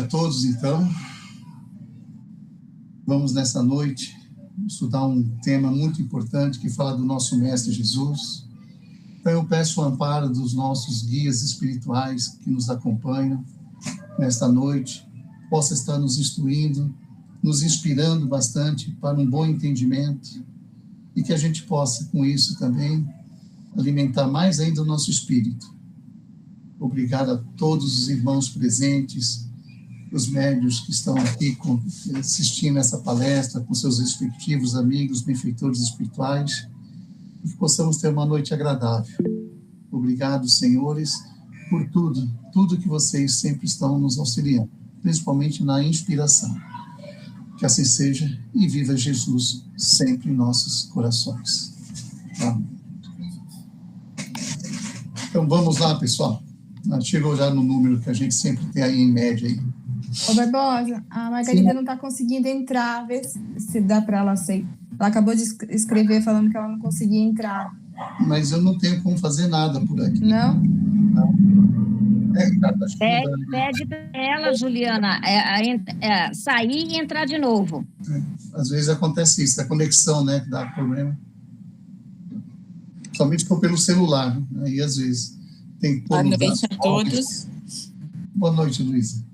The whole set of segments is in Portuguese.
A todos, então, vamos nessa noite estudar um tema muito importante que fala do nosso Mestre Jesus. Então eu peço o amparo dos nossos guias espirituais que nos acompanham nesta noite, possa estar nos instruindo, nos inspirando bastante para um bom entendimento e que a gente possa, com isso também, alimentar mais ainda o nosso espírito. Obrigado a todos os irmãos presentes, os médios que estão aqui assistindo essa palestra com seus respectivos amigos, benfeitores espirituais, e que possamos ter uma noite agradável. Obrigado, senhores, por tudo que vocês sempre estão nos auxiliando, principalmente na inspiração. Que assim seja e viva Jesus sempre em nossos corações. Amém. Então vamos lá, pessoal. Chegou já no número que a gente sempre tem aí em média. Aí. Ô Barbosa, a Margarida não está conseguindo entrar, vê se dá para ela aceitar. Ela acabou de escrever falando que ela não conseguia entrar. Mas eu não tenho como fazer nada por aqui. Não? Não. Pede para ela, Juliana, sair e entrar de novo. Às vezes acontece isso, a conexão, né, que dá problema. Somente for pelo celular, né? Aí às vezes tem que pôr. Boa noite a todos. Boa noite, Luísa.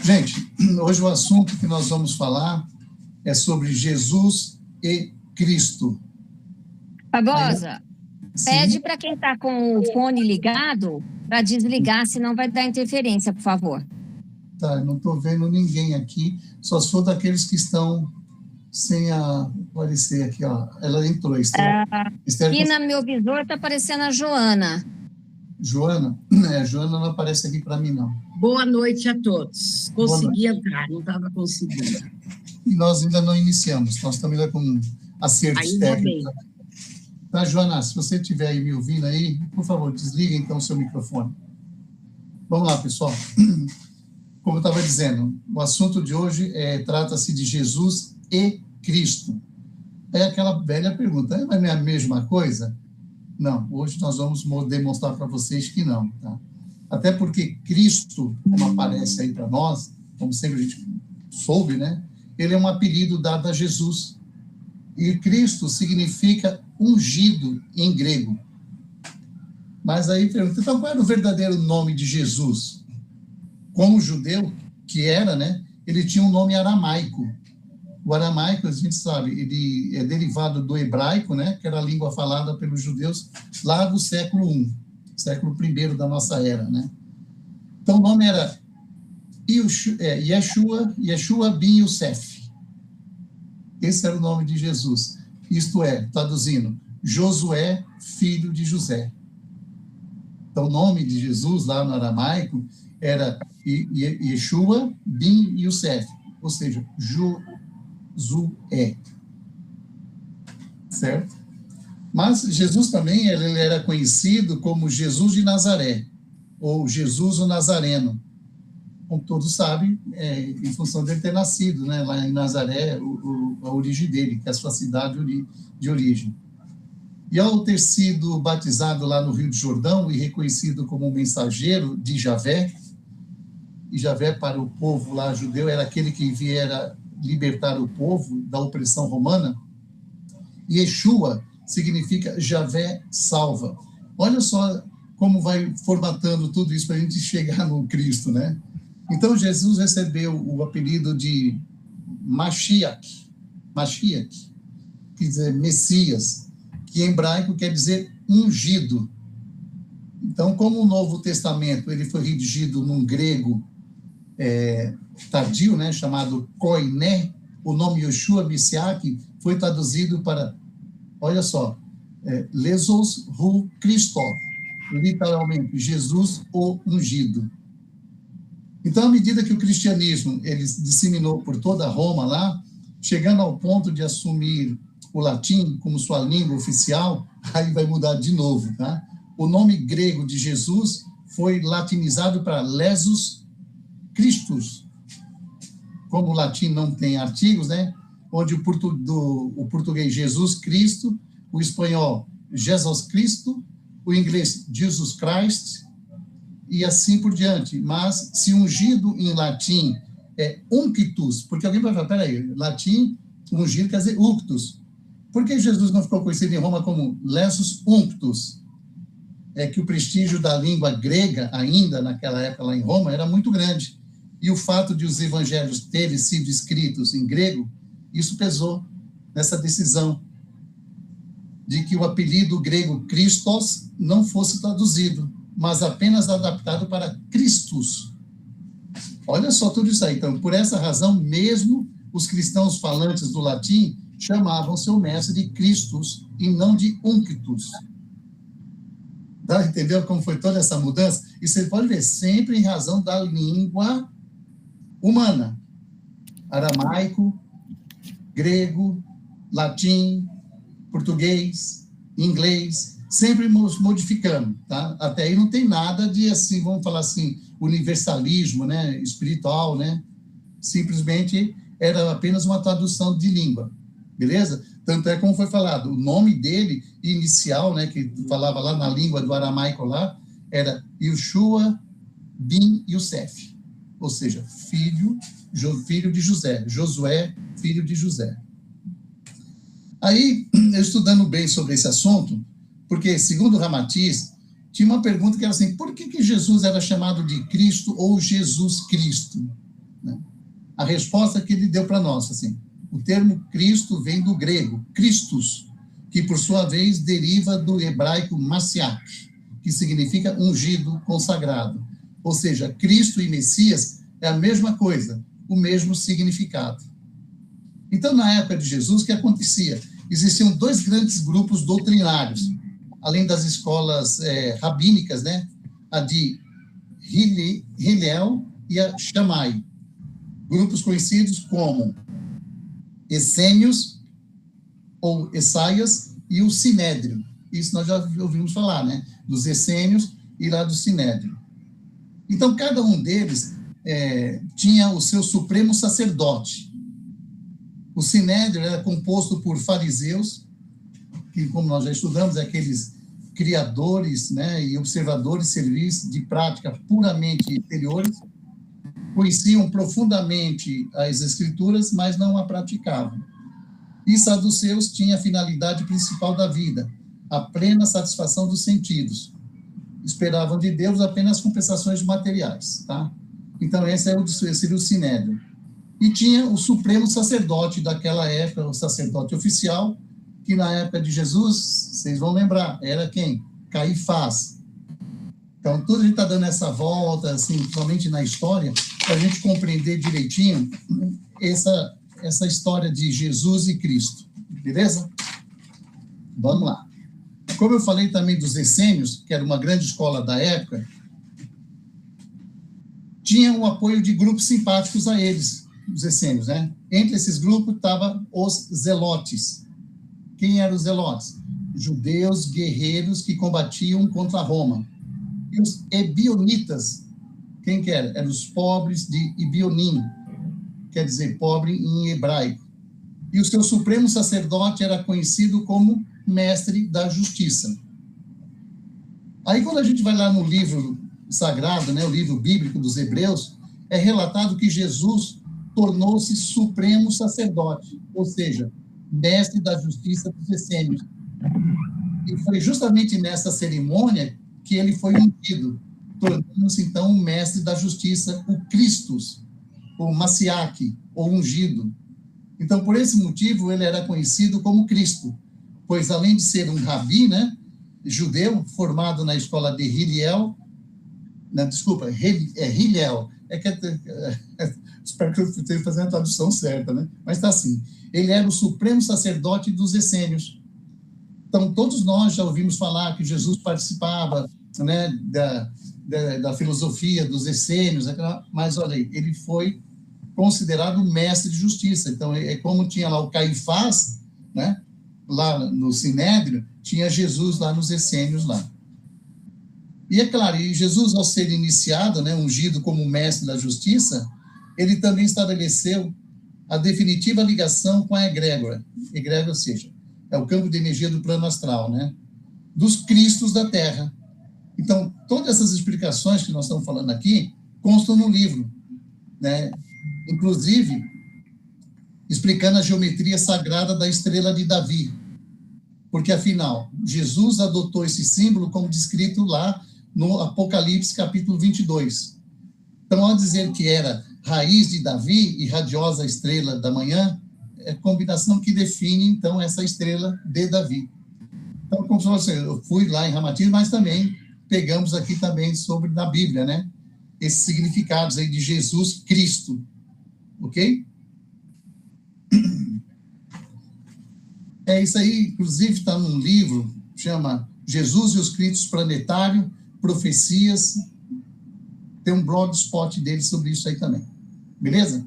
Gente, hoje o assunto que nós vamos falar é sobre Jesus e Cristo. Barbosa, pede para quem está com o fone ligado para desligar, senão vai dar interferência, por favor. Tá, eu não estou vendo ninguém aqui, só se for daqueles que estão sem aparecer aqui, ó. Ela entrou, Esther. Aqui no meu visor está aparecendo a Joana. Joana? Joana não aparece aqui para mim, não. Boa noite a todos. Consegui entrar, não estava conseguindo. E nós ainda não iniciamos, nós estamos ainda com acertos técnicos. Tá, Joana, se você estiver aí me ouvindo aí, por favor, desliga então o seu microfone. Vamos lá, pessoal. Como eu estava dizendo, o assunto de hoje trata-se de Jesus e Cristo. É aquela velha pergunta, mas não é a mesma coisa? Não, hoje nós vamos demonstrar para vocês que não, tá? Até porque Cristo, como aparece aí para nós, como sempre a gente soube, né? Ele é um apelido dado a Jesus. E Cristo significa ungido em grego. Mas aí pergunta, então qual era o verdadeiro nome de Jesus? Como judeu que era, né? Ele tinha um nome aramaico. O aramaico, a gente sabe, ele é derivado do hebraico, né? Que era a língua falada pelos judeus lá do século I da nossa era, né? Então o nome era Yeshua bin Yosef. Esse era o nome de Jesus. Isto é, traduzindo, Josué, filho de José. Então, o nome de Jesus, lá no aramaico, era Yeshua bin Yosef, ou seja, Josué. Certo? Mas Jesus também ele era conhecido como Jesus de Nazaré, ou Jesus o Nazareno. Como todos sabem, em função dele ter nascido, né, lá em Nazaré, a origem dele, que é a sua cidade de origem. E ao ter sido batizado lá no Rio de Jordão e reconhecido como um mensageiro de Javé, e Javé para o povo lá judeu era aquele que viera libertar o povo da opressão romana, Yeshua significa Javé salva. Olha só como vai formatando tudo isso para a gente chegar no Cristo, né? Então, Jesus recebeu o apelido de Mashiach, que quer dizer Messias, que em hebraico quer dizer ungido. Então, como o Novo Testamento ele foi redigido num grego tardio, né, chamado koiné, o nome Yeshua Mashiach foi traduzido para, olha só, Lesos hu Christo, literalmente, Jesus o ungido. Então, à medida que o cristianismo ele disseminou por toda Roma lá, chegando ao ponto de assumir o latim como sua língua oficial, aí vai mudar de novo, tá? O nome grego de Jesus foi latinizado para Jesus Christus. Como o latim não tem artigos, né? Onde o português Jesus Cristo, o espanhol Jesus Cristo, o inglês Jesus Christ, e assim por diante. Mas se ungido em latim é unctus, porque alguém vai falar, peraí, latim, ungido quer dizer unctus. Por que Jesus não ficou conhecido em Roma como lensus unctus? É que o prestígio da língua grega, ainda naquela época lá em Roma, era muito grande. E o fato de os evangelhos terem sido escritos em grego, isso pesou nessa decisão de que o apelido grego Christos não fosse traduzido, mas apenas adaptado para Christus. Olha só tudo isso aí. Então, por essa razão, mesmo os cristãos falantes do latim chamavam seu mestre de Christus e não de Unctus. Tá? Entendeu como foi toda essa mudança? E você pode ver, sempre em razão da língua humana. Aramaico, grego, latim, português, inglês, sempre modificando, tá? Até aí não tem nada de, assim, vamos falar assim, universalismo, né, espiritual, né? Simplesmente era apenas uma tradução de língua, beleza? Tanto é como foi falado, o nome dele inicial, né, que falava lá na língua do aramaico lá, era Yeshua bin Yosef, ou seja, filho de José, Josué, filho de José. Aí, eu estudando bem sobre esse assunto, porque, segundo Ramatiz, tinha uma pergunta que era assim, por que Jesus era chamado de Cristo ou Jesus Cristo? Né? A resposta que ele deu para nós, assim, o termo Cristo vem do grego, Christus, que, por sua vez, deriva do hebraico Mashiach, que significa ungido, consagrado. Ou seja, Cristo e Messias é a mesma coisa, o mesmo significado. Então, na época de Jesus, o que acontecia? Existiam dois grandes grupos doutrinários, além das escolas rabínicas, né? A de Hillel e a Shammai. Grupos conhecidos como Essênios ou Essaias e o Sinédrio. Isso nós já ouvimos falar, né? Dos Essênios e lá do Sinédrio. Então, cada um deles tinha o seu supremo sacerdote. O Sinédrio era composto por fariseus, que, como nós já estudamos, é aqueles criadores, né, e observadores serviços de prática puramente exteriores, conheciam profundamente as escrituras, mas não a praticavam. E saduceus tinha a finalidade principal da vida, a plena satisfação dos sentidos. Esperavam de Deus apenas compensações materiais, tá? Então, esse seria o Sinédrio. E tinha o supremo sacerdote daquela época, o sacerdote oficial, que na época de Jesus, vocês vão lembrar, era quem? Caifás. Então, tudo a gente está dando essa volta, assim, principalmente na história, para a gente compreender direitinho essa história de Jesus e Cristo. Beleza? Vamos lá. Como eu falei também dos essênios, que era uma grande escola da época, tinha o apoio de grupos simpáticos a eles, os essênios, né? Entre esses grupos estavam os zelotes. Quem eram os zelotes? Judeus guerreiros que combatiam contra Roma. E os ebionitas, quem que era? Eram os pobres de Ibionim, quer dizer, pobre em hebraico. E o seu supremo sacerdote era conhecido como mestre da justiça. Aí, quando a gente vai lá no livro sagrado, né, o livro bíblico dos Hebreus, é relatado que Jesus tornou-se supremo sacerdote, ou seja, mestre da justiça dos essênios. E foi justamente nessa cerimônia que ele foi ungido, tornando-se, então, o mestre da justiça, o Christus, o Mashiach, o ungido. Então, por esse motivo, ele era conhecido como Cristo, pois, além de ser um rabi, né, judeu, formado na escola de Hillel, Hillel, espero que eu esteja fazendo a tradução certa, né? Mas está assim, ele era o supremo sacerdote dos essênios. Então, todos nós já ouvimos falar que Jesus participava, né, da filosofia dos essênios, mas, olha aí, ele foi considerado mestre de justiça. Então, é como tinha lá o Caifás, né, lá no Sinédrio, tinha Jesus lá nos essênios lá. E é claro, e Jesus, ao ser iniciado, né, ungido como mestre da justiça, ele também estabeleceu a definitiva ligação com a egrégora. Egrégora, ou seja, é o campo de energia do plano astral, né, dos cristos da Terra. Então, todas essas explicações que nós estamos falando aqui constam no livro, né? Inclusive, explicando a geometria sagrada da estrela de Davi, porque, afinal, Jesus adotou esse símbolo como descrito lá no Apocalipse, capítulo 22. Então, ao dizer que era raiz de Davi e radiosa estrela da manhã, é a combinação que define, então, essa estrela de Davi. Então, como você, eu fui lá em Ramatiz, mas também pegamos aqui também sobre na Bíblia, né? Esses significados aí de Jesus Cristo, ok? Isso aí, inclusive, está num livro, chama Jesus e os Cristos Planetário, Profecias, tem um blogspot dele sobre isso aí também, beleza?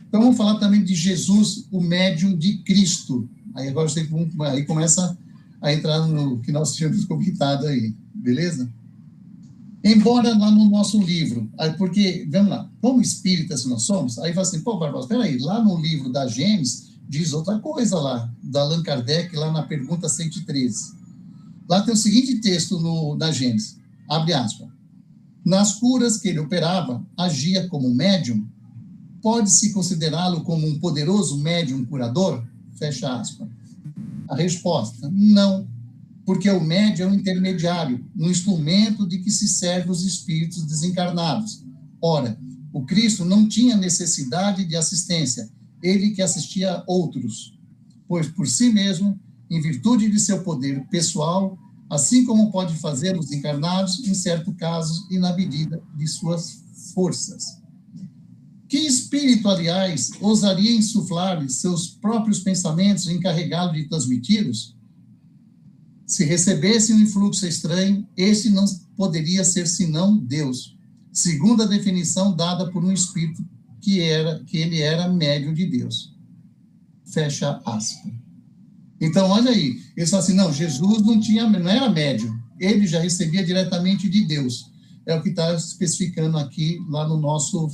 Então, vamos falar também de Jesus, o médium de Cristo. Aí agora você aí começa a entrar no que nós tínhamos comentado aí, beleza? Embora lá no nosso livro, porque, vamos lá, como espíritas nós somos, aí fala assim, pô, Barbosa, peraí, lá no livro da Gênesis, diz outra coisa lá, da Allan Kardec, lá na pergunta 113. Lá tem o seguinte texto na Gênesis, abre aspas, nas curas que ele operava, agia como médium, pode-se considerá-lo como um poderoso médium curador? Fecha aspas. A resposta, não, porque o médium é um intermediário, um instrumento de que se serve os espíritos desencarnados. Ora, o Cristo não tinha necessidade de assistência, ele que assistia a outros, pois por si mesmo, em virtude de seu poder pessoal, assim como pode fazer os encarnados, em certos casos e na medida de suas forças. Que espírito, aliás, ousaria insuflar-lhe seus próprios pensamentos e encarregá-lo de transmiti-los? Se recebesse um influxo estranho, esse não poderia ser senão Deus, segundo a definição dada por um espírito que ele era médium de Deus. Fecha aspas. Então, olha aí, eles falam assim, não, Jesus não era médium, ele já recebia diretamente de Deus. É o que está especificando aqui, lá no nosso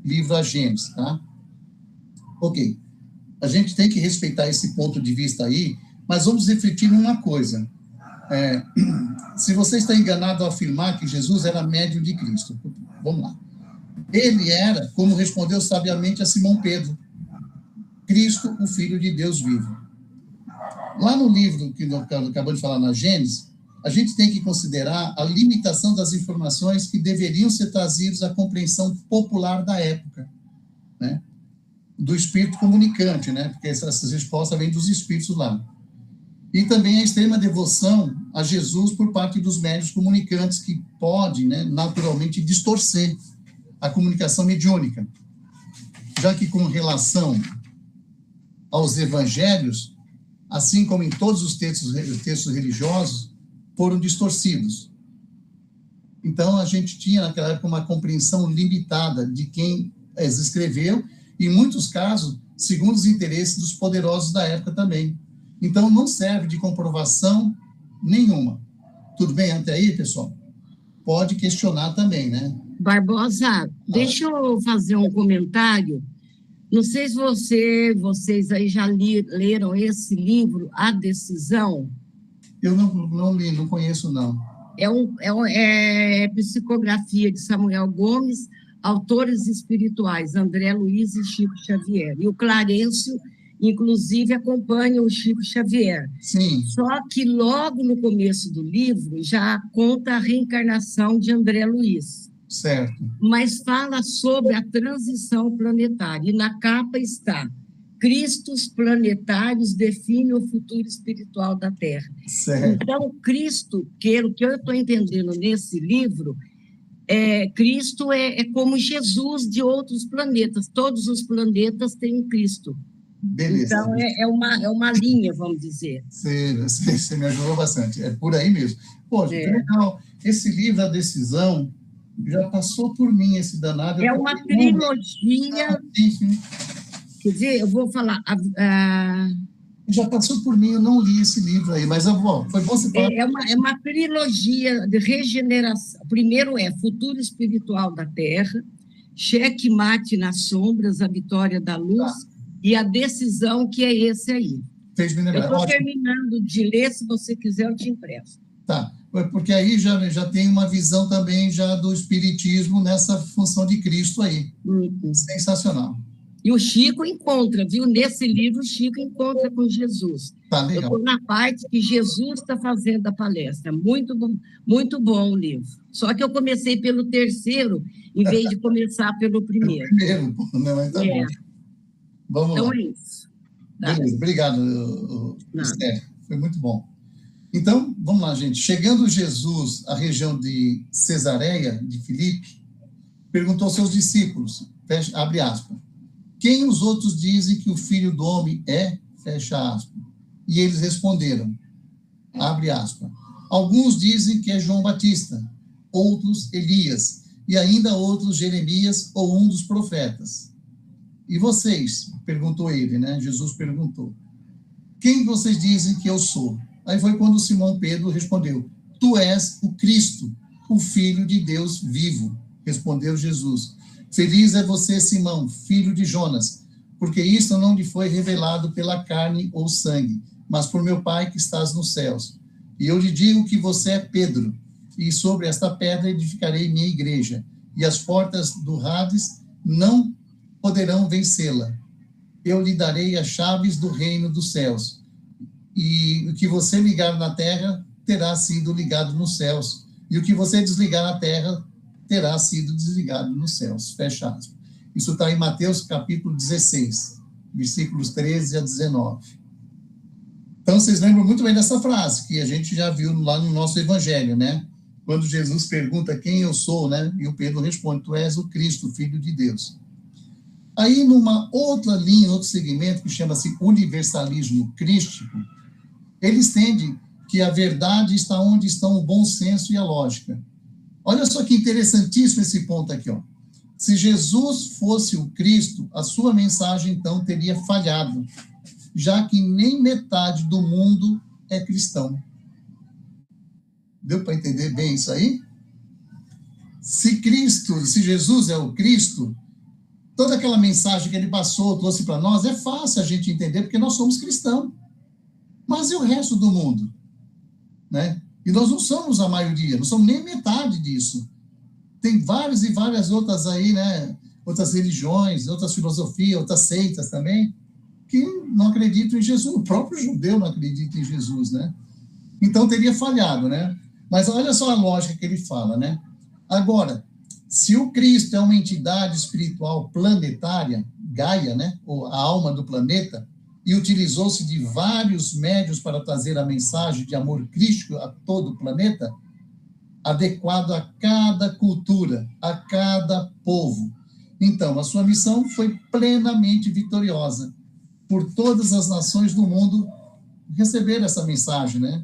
livro A Gênesis, tá? Ok. A gente tem que respeitar esse ponto de vista aí, mas vamos refletir numa coisa. Se você está enganado ao afirmar que Jesus era médium de Cristo, vamos lá. Ele era, como respondeu sabiamente a Simão Pedro, Cristo, o Filho de Deus vivo. Lá no livro que acabou de falar na Gênesis, a gente tem que considerar a limitação das informações que deveriam ser trazidas à compreensão popular da época, né? Do espírito comunicante, né? Porque essas respostas vêm dos espíritos lá. E também a extrema devoção a Jesus por parte dos médiuns comunicantes, que pode, né, naturalmente distorcer a comunicação mediúnica, já que com relação aos evangelhos, assim como em todos os textos religiosos, foram distorcidos. Então, a gente tinha, naquela época, uma compreensão limitada de quem as escreveu, e, em muitos casos, segundo os interesses dos poderosos da época também. Então, não serve de comprovação nenhuma. Tudo bem até aí, pessoal? Pode questionar também, né? Barbosa, deixa eu fazer um comentário. Não sei se vocês aí já leram esse livro, A Decisão. Eu não li, não conheço, não. É psicografia de Samuel Gomes, autores espirituais, André Luiz e Chico Xavier. E o Clarencio, inclusive, acompanha o Chico Xavier. Sim. Só que logo no começo do livro já conta a reencarnação de André Luiz. Certo. Mas fala sobre a transição planetária. E na capa está: Cristos planetários definem o futuro espiritual da Terra. Certo. Então, Cristo, o que eu estou entendendo nesse livro, Cristo é como Jesus de outros planetas. Todos os planetas têm um Cristo. Beleza. Então, é uma linha, vamos dizer. Você me ajudou bastante. É por aí mesmo. Pô, que legal. Esse livro, A Decisão, já passou por mim, esse danado. É uma trilogia. Sim. Quer dizer, eu vou falar. Já passou por mim, eu não li esse livro aí, mas foi bom você falar. É uma trilogia de regeneração. Primeiro Futuro Espiritual da Terra, Cheque Mate nas Sombras, A Vitória da Luz, e A Decisão, que é esse aí. Fez me lembrar. Eu estou terminando de ler, se você quiser, eu te empresto. Tá. Porque aí já tem uma visão também já do espiritismo nessa função de Cristo aí. Sensacional. E o Chico encontra, viu? Nesse livro, o Chico encontra com Jesus. Tá legal. Eu estou na parte que Jesus está fazendo a palestra. Muito bom o livro. Só que eu comecei pelo terceiro, em vez de começar pelo primeiro. Primeiro, não, mas tá bom. Vamos então lá. É isso. Tá. Beleza, obrigado, Esther. Foi muito bom. Então, vamos lá, gente. Chegando Jesus à região de Cesareia, de Filipe, perguntou aos seus discípulos, abre aspas, quem os outros dizem que o Filho do Homem é? Fecha aspas. E eles responderam, abre aspas, alguns dizem que é João Batista, outros Elias, e ainda outros Jeremias ou um dos profetas. E vocês? Perguntou ele, né? Jesus perguntou. Quem vocês dizem que eu sou? Aí foi quando Simão Pedro respondeu, tu és o Cristo, o Filho de Deus vivo. Respondeu Jesus. Feliz é você, Simão, filho de Jonas, porque isso não lhe foi revelado pela carne ou sangue, mas por meu Pai que estás nos céus. E eu lhe digo que você é Pedro, e sobre esta pedra edificarei minha igreja, e as portas do Hades não poderão vencê-la. Eu lhe darei as chaves do reino dos céus, e o que você ligar na terra terá sido ligado nos céus, e o que você desligar na terra terá sido desligado nos céus. Fecha aspas. Isso está em Mateus capítulo 16, versículos 13 a 19. Então, vocês lembram muito bem dessa frase, que a gente já viu lá no nosso evangelho, né? Quando Jesus pergunta quem eu sou, né? E o Pedro responde, tu és o Cristo, Filho de Deus. Aí, numa outra linha, outro segmento, que chama-se universalismo crístico, eles entendem que a verdade está onde estão o bom senso e a lógica. Olha só que interessantíssimo esse ponto aqui, ó. Se Jesus fosse o Cristo, a sua mensagem, então, teria falhado, já que nem metade do mundo é cristão. Deu para entender bem isso aí? Se Jesus é o Cristo, toda aquela mensagem que ele passou, trouxe para nós, é fácil a gente entender, porque nós somos cristãos. Mas e o resto do mundo? Né? E nós não somos a maioria, não somos nem metade disso. Tem várias e várias outras aí, né? Outras religiões, outras filosofias, outras seitas também, que não acreditam em Jesus. O próprio judeu não acredita em Jesus, né? Então teria falhado, né? Mas olha só a lógica que ele fala, né? Agora, se o Cristo é uma entidade espiritual planetária, Gaia, né? Ou a alma do planeta, e utilizou-se de vários médios para trazer a mensagem de amor crístico a todo o planeta, adequado a cada cultura, a cada povo. Então, a sua missão foi plenamente vitoriosa. Por todas as nações do mundo receber essa mensagem, né?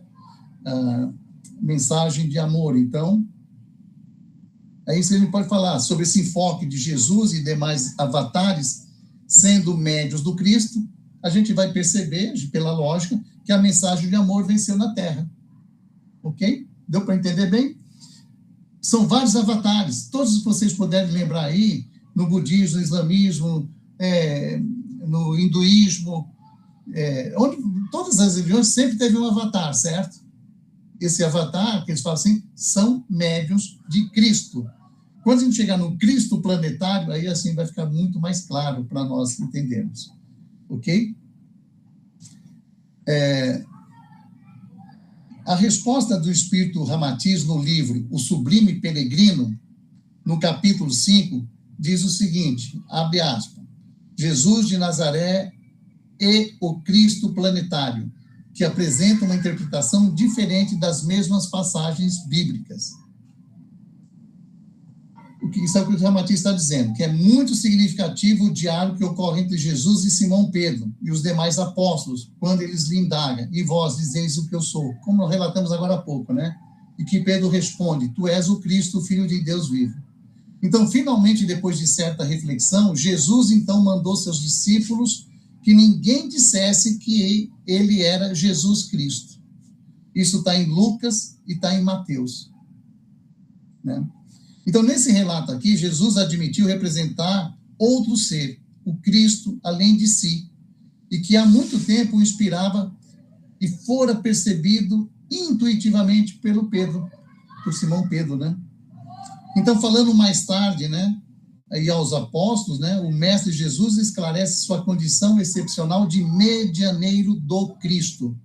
A mensagem de amor. Então, aí você pode falar sobre esse enfoque de Jesus e demais avatares sendo médios do Cristo. A gente vai perceber, pela lógica, que a mensagem de amor venceu na Terra. Ok? Deu para entender bem? São vários avatares. Todos que vocês puderem lembrar aí, no budismo, no islamismo, no hinduísmo, onde todas as religiões sempre teve um avatar, certo? Esse avatar, que eles falam assim, são médiuns de Cristo. Quando a gente chegar no Cristo planetário, aí assim vai ficar muito mais claro para nós entendermos. Ok? A resposta do Espírito Ramatiz no livro O Sublime Peregrino, no capítulo 5, diz o seguinte, abre aspas, Jesus de Nazaré e o Cristo planetário, que apresenta uma interpretação diferente das mesmas passagens bíblicas. Isso é o que o Ramatiz está dizendo, que é muito significativo o diálogo que ocorre entre Jesus e Simão Pedro e os demais apóstolos, quando eles lhe indagam, e vós dizeis o que eu sou, como relatamos agora há pouco, né? E que Pedro responde, tu és o Cristo, o Filho de Deus vivo. Então, finalmente, depois de certa reflexão, Jesus, então, mandou seus discípulos que ninguém dissesse que ele era Jesus Cristo. Isso está em Lucas e está em Mateus, né? Então, nesse relato aqui, Jesus admitiu representar outro ser, o Cristo, além de si, e que há muito tempo o inspirava e fora percebido intuitivamente por Simão Pedro, né? Então, falando mais tarde, né, e aos apóstolos, né, o Mestre Jesus esclarece sua condição excepcional de medianeiro do Cristo,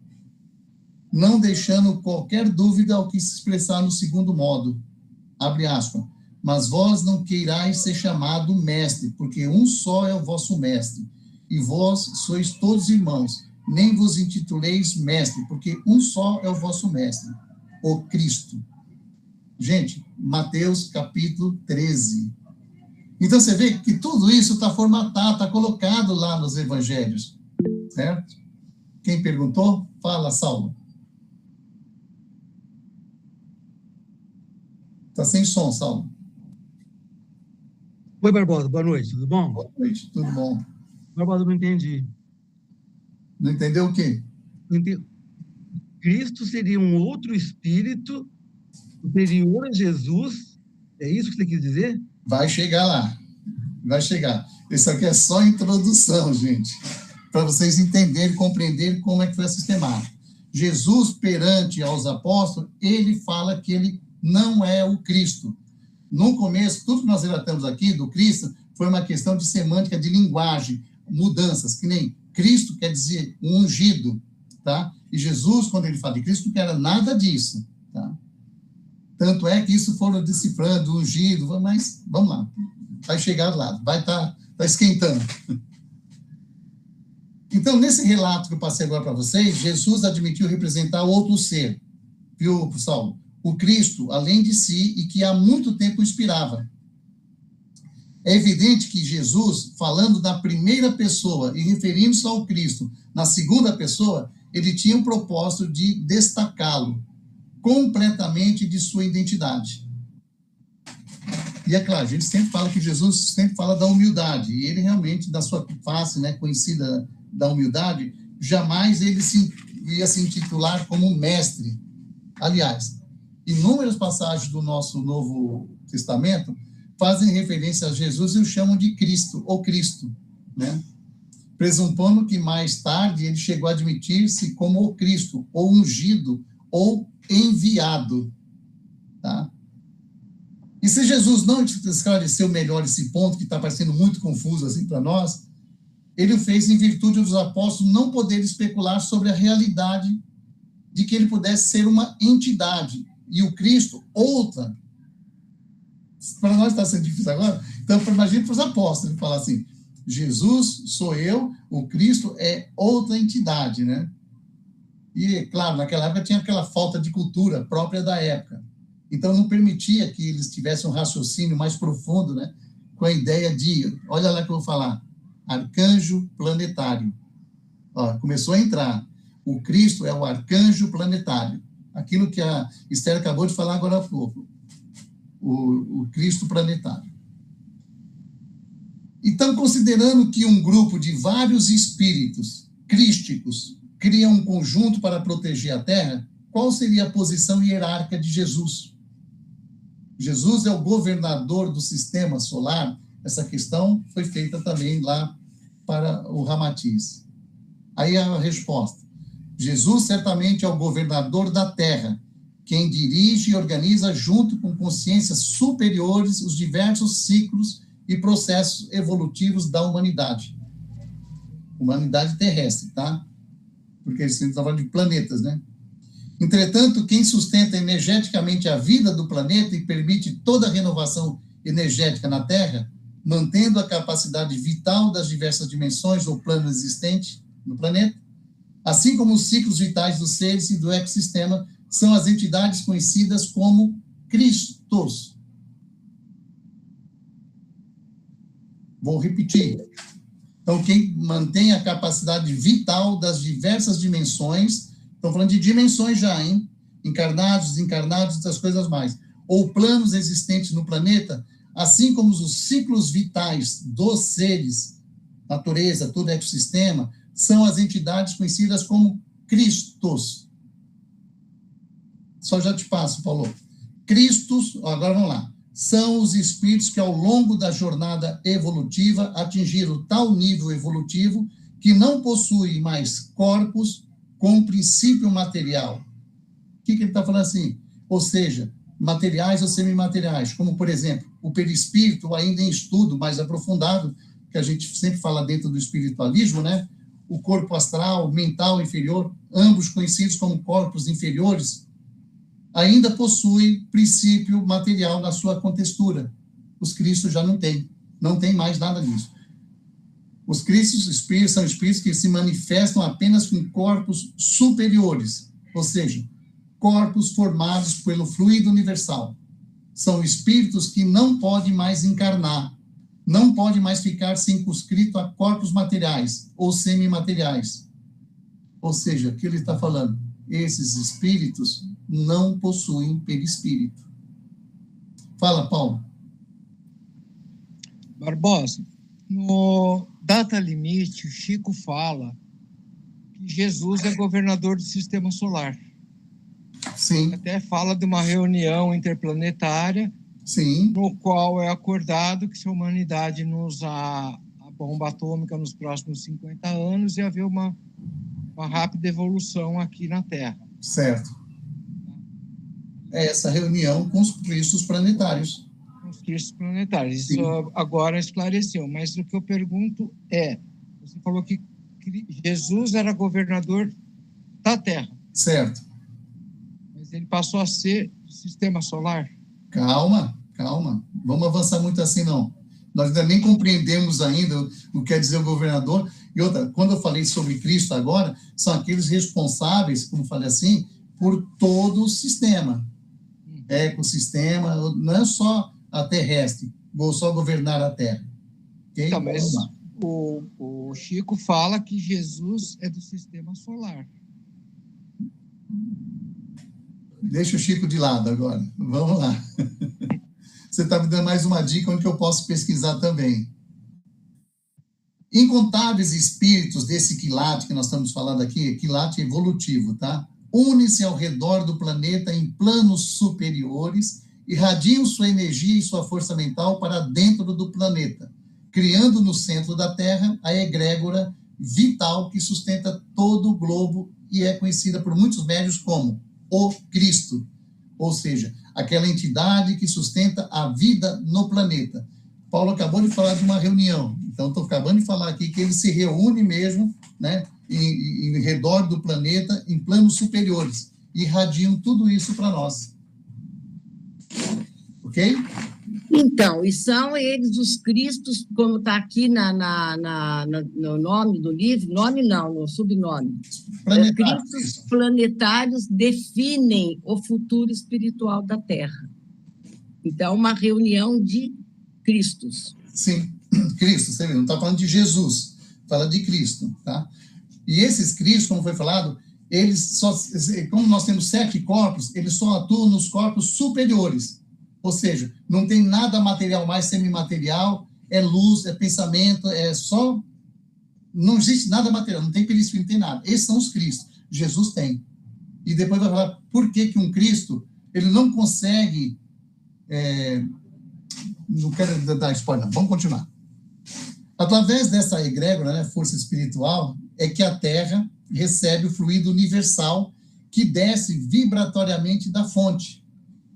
não deixando qualquer dúvida ao que se expressar no segundo modo, abre aspas, mas vós não queirais ser chamado mestre, porque um só é o vosso mestre, e vós sois todos irmãos, nem vos intituleis mestre, porque um só é o vosso mestre, o Cristo. Gente, Mateus capítulo 13. Então, você vê que tudo isso está formatado, está colocado lá nos evangelhos, certo? Quem perguntou? Fala, Saulo. Está sem som, Saulo. Oi, Barbosa, boa noite, tudo bom? Boa noite, tudo bom. Barbosa, não entendi. Não entendeu o quê? Cristo seria um outro espírito superior a Jesus? É isso que você quis dizer? Vai chegar lá. Vai chegar. Isso aqui é só introdução, gente, para vocês entenderem, compreenderem como é que foi a sistemática. Jesus, perante aos apóstolos, ele fala que ele não é o Cristo. No começo, tudo que nós relatamos aqui do Cristo foi uma questão de semântica, de linguagem, mudanças, que nem Cristo quer dizer um ungido, tá? E Jesus, quando ele fala de Cristo, não era nada disso, tá? Tanto é que isso foram decifrando, ungido, mas vamos lá, vai chegar lá, vai estar esquentando. Então, nesse relato que eu passei agora para vocês, Jesus admitiu representar outro ser, viu, Saulo? O Cristo, além de si, e que há muito tempo inspirava. É evidente que Jesus, falando da primeira pessoa e referindo-se ao Cristo na segunda pessoa, ele tinha um propósito de destacá-lo completamente de sua identidade. E é claro, a gente sempre fala que Jesus sempre fala da humildade, e ele realmente, da sua face, né, conhecida da humildade, jamais ele ia se intitular como mestre. Aliás, inúmeras passagens do nosso Novo Testamento fazem referência a Jesus e o chamam de Cristo, ou Cristo, né? Presupondo que mais tarde ele chegou a admitir-se como o Cristo, ou ungido, ou enviado, tá? E se Jesus não esclareceu melhor esse ponto, que está parecendo muito confuso assim para nós, ele o fez em virtude dos apóstolos não poderem especular sobre a realidade de que ele pudesse ser uma entidade, e o Cristo, outra. Para nós está sendo difícil agora, então imagine para os apóstolos, falar assim, Jesus sou eu, o Cristo é outra entidade, né? E, claro, naquela época tinha aquela falta de cultura própria da época. Então, não permitia que eles tivessem um raciocínio mais profundo, né? Com a ideia de, olha lá que eu vou falar, arcanjo planetário. Ó, começou a entrar. O Cristo é o arcanjo planetário. Aquilo que a Esther acabou de falar agora há pouco. O Cristo planetário. Então, considerando que um grupo de vários espíritos crísticos cria um conjunto para proteger a Terra, qual seria a posição hierárquica de Jesus? Jesus é o governador do sistema solar? Essa questão foi feita também lá para o Ramatiz. Aí a resposta. Jesus certamente é o governador da Terra, quem dirige e organiza junto com consciências superiores os diversos ciclos e processos evolutivos da humanidade. Humanidade terrestre, tá? Porque eles estão falando de planetas, né? Entretanto, quem sustenta energeticamente a vida do planeta e permite toda a renovação energética na Terra, mantendo a capacidade vital das diversas dimensões ou planos existentes no planeta, assim como os ciclos vitais dos seres e do ecossistema, são as entidades conhecidas como Cristos. Vou repetir. Então, quem mantém a capacidade vital das diversas dimensões, estão falando de dimensões já, hein? Encarnados, desencarnados, das coisas mais. Ou planos existentes no planeta, assim como os ciclos vitais dos seres, natureza, todo ecossistema, são as entidades conhecidas como Cristos. Só já te passo, Paulo. Cristos, agora vamos lá. São os espíritos que, ao longo da jornada evolutiva, atingiram tal nível evolutivo que não possuem mais corpos com princípio material, que ele está falando assim? Ou seja, materiais ou semimateriais, como, por exemplo, o perispírito, ainda em estudo mais aprofundado, que a gente sempre fala dentro do espiritualismo, né? O corpo astral, mental inferior, ambos conhecidos como corpos inferiores, ainda possuem princípio material na sua contextura. Os cristos já não tem mais nada disso. Os cristos espíritos são espíritos que se manifestam apenas com corpos superiores, ou seja, corpos formados pelo fluido universal. São espíritos que não podem mais encarnar, não podem mais ficar circunscrito a corpos materiais ou semimateriais. Ou seja, o que ele está falando? Esses espíritos não possuem perispírito. Fala, Paulo. Barbosa, no Data Limite, o Chico fala que Jesus é governador do sistema solar. Sim. Até fala de uma reunião interplanetária, sim, no qual é acordado que se a humanidade não usar a bomba atômica nos próximos 50 anos, ia haver uma rápida evolução aqui na Terra. Certo. É essa reunião com os cristos planetários. Com os cristos planetários. Sim. Isso agora esclareceu. Mas o que eu pergunto é, você falou que Jesus era governador da Terra. Certo. Mas ele passou a ser do sistema solar. Calma. Vamos avançar muito assim, não. Nós ainda nem compreendemos ainda o que quer dizer o governador. E outra, quando eu falei sobre Cristo agora, são aqueles responsáveis, como falei assim, por todo o sistema. Ecossistema, não é só a terrestre, vou só governar a Terra. Okay? Então, mas o Chico fala que Jesus é do sistema solar. Deixa o Chico de lado agora. Vamos lá. Você está me dando mais uma dica onde eu posso pesquisar também. Incontáveis espíritos desse quilate que nós estamos falando aqui, quilate evolutivo, tá? Unem-se ao redor do planeta em planos superiores, irradiam sua energia e sua força mental para dentro do planeta, criando no centro da Terra a egrégora vital que sustenta todo o globo e é conhecida por muitos médios como o Cristo, ou seja, aquela entidade que sustenta a vida no planeta. Paulo acabou de falar de uma reunião, então estou acabando de falar aqui que ele se reúne mesmo, né, em redor do planeta, em planos superiores, e irradiam tudo isso para nós. Ok? Então, e são eles os cristos, como está aqui no nome do livro, nome não, no subnome. Cristos planetários definem o futuro espiritual da Terra. Então, uma reunião de Cristos. Sim, Cristo, você não está falando de Jesus, fala de Cristo, tá? E esses Cristos, como foi falado, eles só, como nós temos 7 corpos, eles só atuam nos corpos superiores. Ou seja, não tem nada material mais semimaterial, é luz, é pensamento, é só... Não existe nada material, não tem perispírito, não tem nada. Esses são os Cristos. Jesus tem. E depois vai falar por que um Cristo, ele não consegue... não quero dar spoiler, vamos continuar. Através dessa egrégora, né, força espiritual, é que a Terra recebe o fluido universal que desce vibratoriamente da fonte,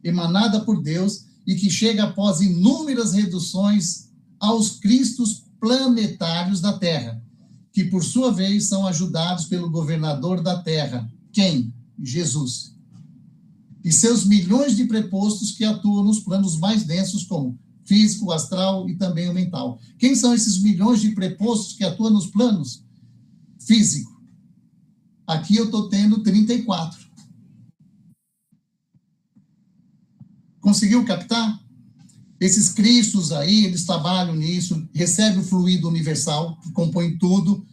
emanada por Deus, e que chega após inúmeras reduções aos cristos planetários da Terra, que, por sua vez, são ajudados pelo governador da Terra. Quem? Jesus. E seus milhões de prepostos que atuam nos planos mais densos, como físico, astral e também o mental. Quem são esses milhões de prepostos que atuam nos planos? Físico. Aqui eu estou tendo 34. Conseguiu captar? Esses cristos aí, eles trabalham nisso, recebem o fluido universal, que compõe tudo,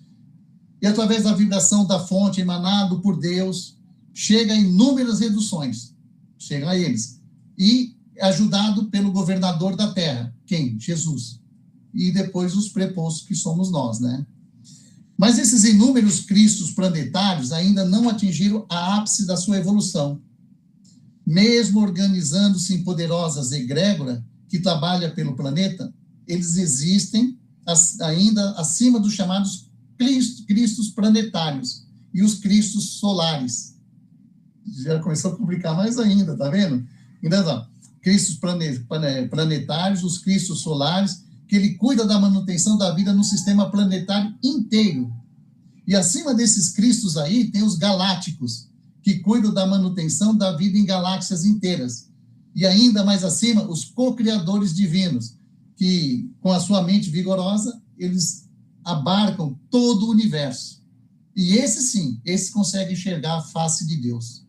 e através da vibração da fonte emanado por Deus, chega a inúmeras reduções, chega a eles, e é ajudado pelo governador da Terra. Quem? Jesus. E depois os prepostos, que somos nós, né? Mas esses inúmeros cristos planetários ainda não atingiram a ápice da sua evolução. Mesmo organizando-se em poderosas egrégora que trabalha pelo planeta, eles existem ainda acima dos chamados cristos planetários e os cristos solares. Já começou a complicar mais ainda, tá vendo? Ainda tá. Cristos planetários, os cristos solares, que ele cuida da manutenção da vida no sistema planetário inteiro. E acima desses cristos aí, tem os galácticos, que cuidam da manutenção da vida em galáxias inteiras. E ainda mais acima, os co-criadores divinos, que, com a sua mente vigorosa, eles abarcam todo o universo. E esses conseguem enxergar a face de Deus.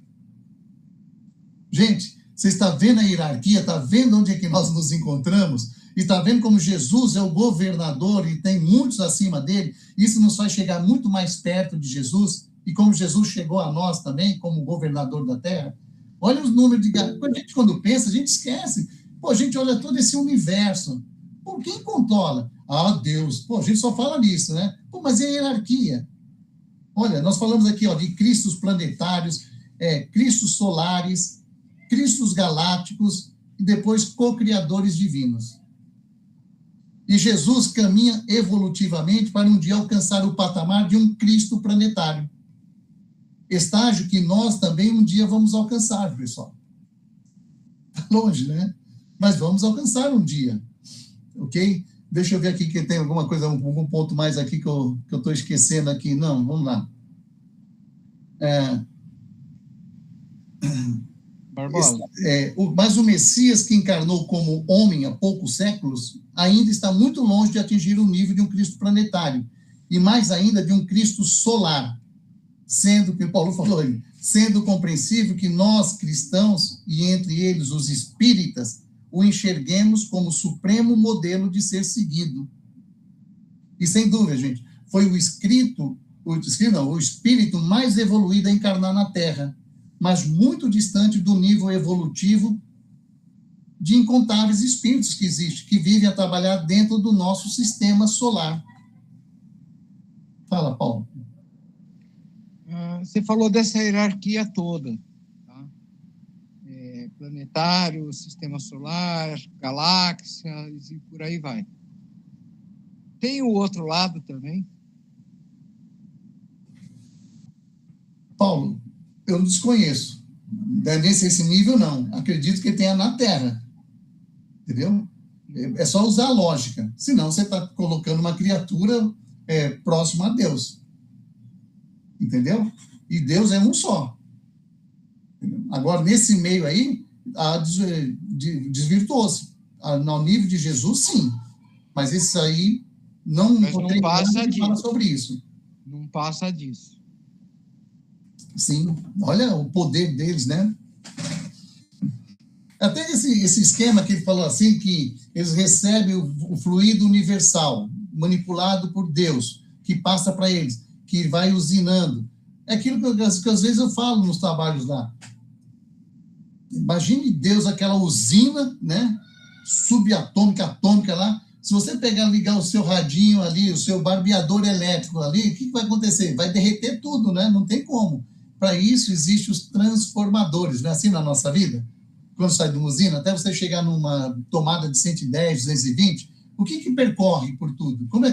Gente, você está vendo a hierarquia, está vendo onde é que nós nos encontramos, e está vendo como Jesus é o governador e tem muitos acima dele. Isso nos faz chegar muito mais perto de Jesus, e como Jesus chegou a nós também, como governador da terra. Olha os números de... A gente, quando pensa, a gente esquece. Pô, a gente olha todo esse universo. Pô, quem controla? Ah, Deus. Pô, a gente só fala nisso, né? Pô, mas e a hierarquia? Olha, nós falamos aqui, ó, de cristos planetários, cristos solares, cristos galácticos e depois co-criadores divinos. E Jesus caminha evolutivamente para um dia alcançar o patamar de um Cristo planetário. Estágio que nós também um dia vamos alcançar, pessoal. Está longe, né? Mas vamos alcançar um dia. Ok? Deixa eu ver aqui que tem alguma coisa, algum ponto mais aqui que eu estou esquecendo aqui. Não, vamos lá. Barbosa. Mas o Messias que encarnou como homem há poucos séculos ainda está muito longe de atingir o nível de um Cristo planetário e mais ainda de um Cristo solar, sendo que Paulo falou aí, sendo compreensível que nós cristãos e entre eles os espíritas o enxerguemos como supremo modelo de ser seguido. E sem dúvida, gente, foi o espírito mais evoluído a encarnar na Terra, mas muito distante do nível evolutivo de incontáveis espíritos que existem, que vivem a trabalhar dentro do nosso sistema solar. Fala, Paulo. Você falou dessa hierarquia toda, tá? Planetário, sistema solar, galáxias e por aí vai. Tem o outro lado também? Paulo, eu não desconheço. Nesse nível, não. Acredito que tenha na Terra. Entendeu? É só usar a lógica. Senão, você está colocando uma criatura próxima a Deus. Entendeu? E Deus é um só. Agora, nesse meio aí, desvirtuou-se. Ao nível de Jesus, sim. Mas isso aí não passa disso. Fala sobre isso. Não passa disso. Sim. Olha o poder deles, né? Até esse esquema que ele falou assim, que eles recebem o fluido universal, manipulado por Deus, que passa para eles, que vai usinando. É aquilo que às vezes eu falo nos trabalhos lá. Imagine Deus, aquela usina, né? Subatômica, atômica lá. Se você pegar, ligar o seu radinho ali, o seu barbeador elétrico ali, o que vai acontecer? Vai derreter tudo, né? Não tem como. Para isso, existem os transformadores, não é assim na nossa vida? Quando sai de uma usina, até você chegar numa tomada de 110, 220, o que percorre por tudo? Como é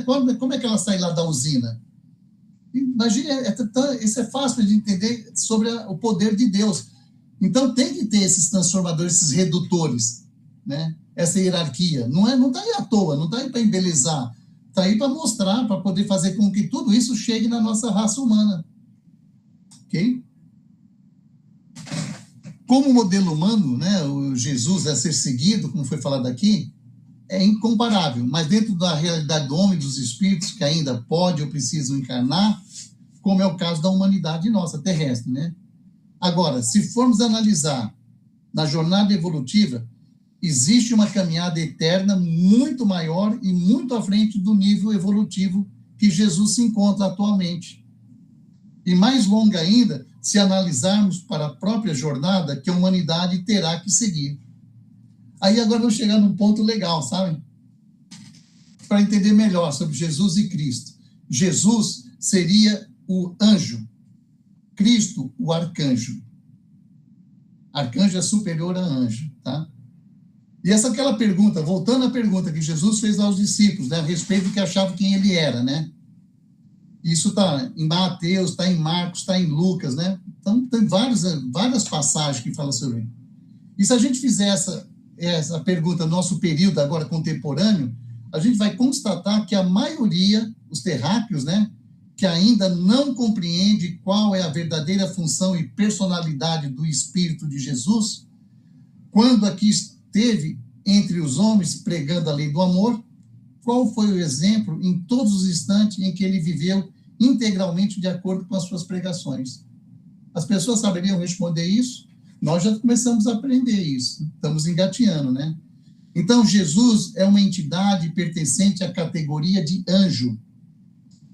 que ela sai lá da usina? Imagina, isso é fácil de entender sobre o poder de Deus. Então, tem que ter esses transformadores, esses redutores, né? Essa hierarquia. Não está aí à toa, não está aí para embelezar. Está aí para mostrar, para poder fazer com que tudo isso chegue na nossa raça humana. Ok? Como modelo humano, né, o Jesus a ser seguido, como foi falado aqui, é incomparável, mas dentro da realidade do homem e dos espíritos, que ainda pode ou precisam encarnar, como é o caso da humanidade nossa, terrestre, né? Agora, se formos analisar na jornada evolutiva, existe uma caminhada eterna muito maior e muito à frente do nível evolutivo que Jesus se encontra atualmente. E mais longa ainda, se analisarmos para a própria jornada que a humanidade terá que seguir. Aí agora vamos chegar num ponto legal, sabe? Para entender melhor sobre Jesus e Cristo. Jesus seria o anjo, Cristo o arcanjo. Arcanjo é superior a anjo, tá? E aquela pergunta, voltando à pergunta que Jesus fez aos discípulos, né, a respeito do que achavam quem ele era, né? Isso está em Mateus, está em Marcos, está em Lucas, né? Então, tem várias passagens que falam sobre ele. E se a gente fizer essa pergunta no nosso período agora contemporâneo, a gente vai constatar que a maioria, os terráqueos, né, que ainda não compreende qual é a verdadeira função e personalidade do Espírito de Jesus, quando aqui esteve entre os homens pregando a lei do amor, qual foi o exemplo em todos os instantes em que ele viveu integralmente de acordo com as suas pregações? As pessoas saberiam responder isso? Nós já começamos a aprender isso, estamos engateando, né? Então, Jesus é uma entidade pertencente à categoria de anjo.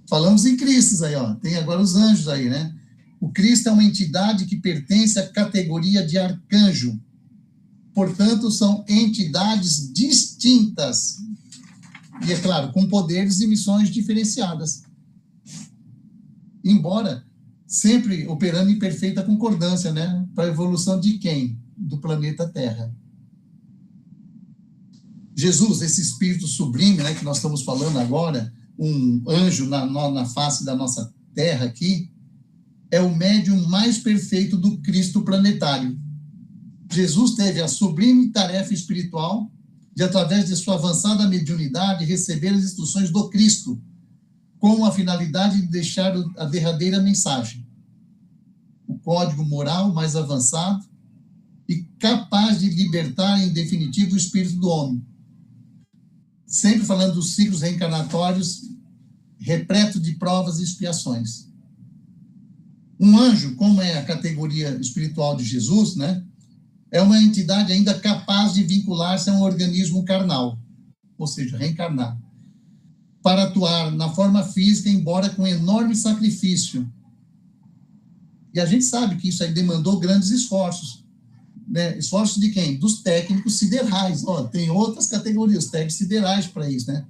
Falamos em Cristo aí, ó. Tem agora os anjos aí, né? O Cristo é uma entidade que pertence à categoria de arcanjo. Portanto, são entidades distintas. E, é claro, com poderes e missões diferenciadas. Embora sempre operando em perfeita concordância, né? Para a evolução de quem? Do planeta Terra. Jesus, esse espírito sublime, né, que nós estamos falando agora, um anjo na face da nossa Terra aqui, é o médium mais perfeito do Cristo planetário. Jesus teve a sublime tarefa espiritual de, através de sua avançada mediunidade, receber as instruções do Cristo, com a finalidade de deixar a derradeira mensagem. O código moral mais avançado e capaz de libertar, em definitivo, o espírito do homem. Sempre falando dos ciclos reencarnatórios, repleto de provas e expiações. Um anjo, como é a categoria espiritual de Jesus, né, é uma entidade ainda capaz de vincular-se a um organismo carnal, ou seja, reencarnar, para atuar na forma física, embora com enorme sacrifício. E a gente sabe que isso aí demandou grandes esforços. Né? Esforços de quem? Dos técnicos siderais. Tem outras categorias, técnicos siderais para isso, né?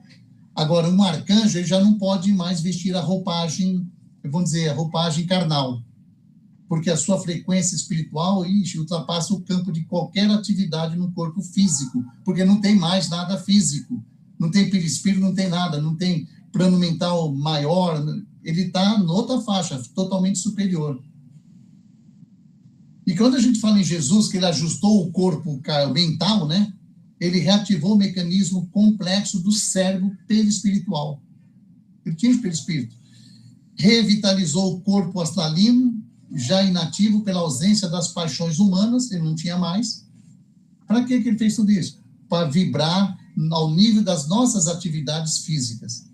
Agora, um arcanjo, ele já não pode mais vestir a roupagem, vamos dizer, a roupagem carnal, porque a sua frequência espiritual ultrapassa o campo de qualquer atividade no corpo físico, porque não tem mais nada físico, não tem perispírito, não tem nada, não tem plano mental maior, ele está noutra faixa, totalmente superior. E quando a gente fala em Jesus, que ele ajustou o corpo mental, né, ele reativou o mecanismo complexo do cérebro perispiritual. Ele tinha perispírito. Revitalizou o corpo astralino, já inativo pela ausência das paixões humanas, ele não tinha mais. Para que ele fez tudo isso? Para vibrar ao nível das nossas atividades físicas.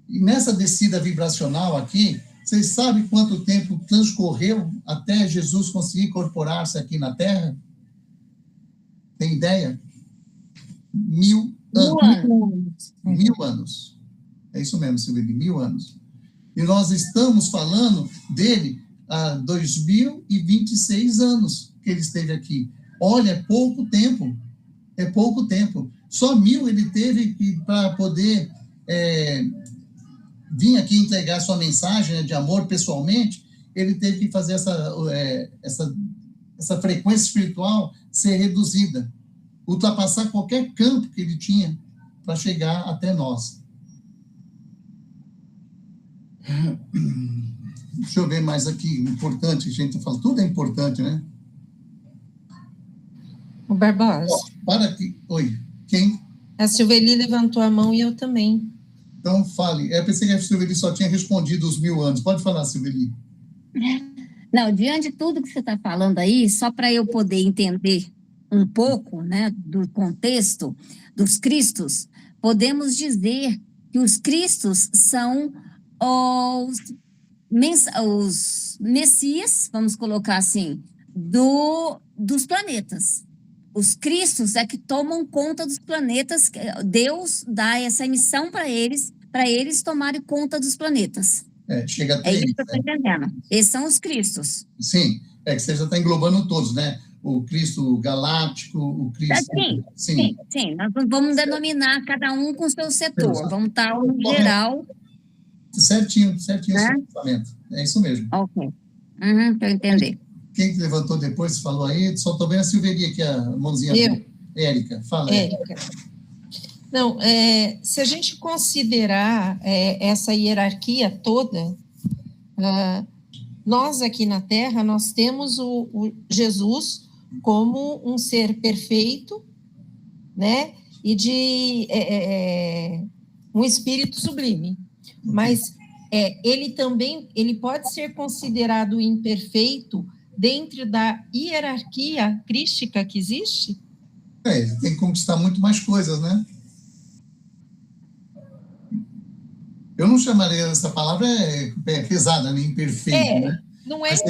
E nessa descida vibracional aqui, vocês sabem quanto tempo transcorreu até Jesus conseguir incorporar-se aqui na Terra? Tem ideia? 1000 anos. 1000 anos. É isso mesmo, Silvia, 1000 anos. E nós estamos falando dele há 2026 anos que ele esteve aqui. Olha, é pouco tempo. É pouco tempo. Só 1000 ele teve para poder vir aqui entregar sua mensagem, né, de amor pessoalmente. Ele teve que fazer essa frequência espiritual ser reduzida, ultrapassar qualquer campo que ele tinha para chegar até nós. Deixa eu ver mais aqui, importante, a gente fala, tudo é importante, né? O Barbosa. Para aqui. Oi, quem? A Silveli levantou a mão e eu também. Então, fale. Eu pensei que a Silveli só tinha respondido os 1000 anos. Pode falar, Silveli. Não, diante de tudo que você está falando aí, só para eu poder entender um pouco, né, do contexto dos Cristos, podemos dizer que os Cristos são os Messias, vamos colocar assim, dos planetas. Os Cristos é que tomam conta dos planetas, Deus dá essa missão para eles tomarem conta dos planetas. Chega até isso que eu estou entendendo. Esses são os Cristos. Sim, que você já está englobando todos, né? O Cristo galáctico, o Cristo... Sim. Nós vamos denominar cada um com seu setor. Vamos estar no geral... Certinho o seu pensamento. É isso mesmo. Ok. Para eu entender. Quem levantou depois, falou aí, só estou vendo a Silveria aqui, a mãozinha. Érica, fala. Érica. Não, se a gente considerar essa hierarquia toda, nós aqui na Terra, nós temos o Jesus como um ser perfeito, né? E de um espírito sublime. Mas ele pode ser considerado imperfeito dentro da hierarquia crística que existe? Ele tem que conquistar muito mais coisas, né? Eu não chamaria essa palavra pesada, nem imperfeito, né? Não é. Mas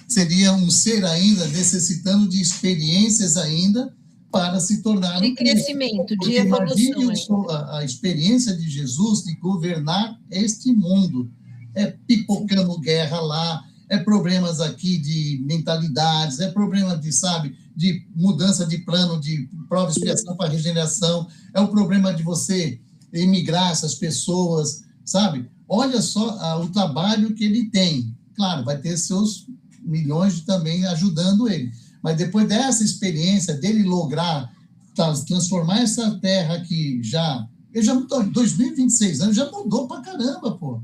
seria um ser ainda necessitando de experiências ainda para se tornar de um Cristo. Crescimento, Porque de evolução. imagine a experiência de Jesus de governar este mundo. É pipocando guerra lá, é problemas aqui de mentalidades, é problema de mudança de plano, de prova e expiação para regeneração, é o problema de você emigrar essas pessoas, sabe? Olha só o trabalho que ele tem. Claro, vai ter seus milhões também ajudando ele. Mas depois dessa experiência dele lograr transformar essa terra aqui ele já mudou, em 2026 anos, já mudou pra caramba, pô.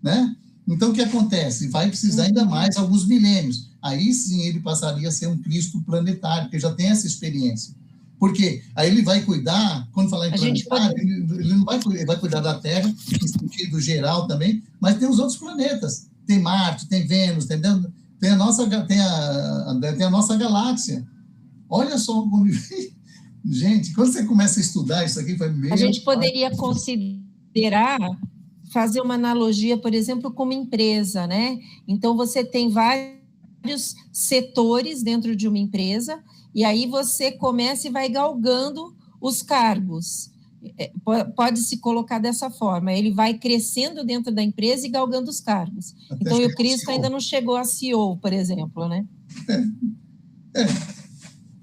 Né? Então, o que acontece? Vai precisar ainda mais alguns milênios. Aí sim ele passaria a ser um Cristo planetário, porque já tem essa experiência. Porque aí ele vai cuidar, quando falar em planetário, ele não vai cuidar da Terra, em sentido geral também, mas tem os outros planetas. Tem Marte, tem Vênus, entendeu? Tem a nossa galáxia. Olha só como... Gente, quando você começa a estudar isso aqui, vai meio... A gente poderia considerar, fazer uma analogia, por exemplo, como empresa, né? Então, você tem vários setores dentro de uma empresa, e aí você começa e vai galgando os cargos. Pode-se colocar dessa forma, ele vai crescendo dentro da empresa e galgando os cargos. Então, o Cristo ainda não chegou a CEO, por exemplo, né?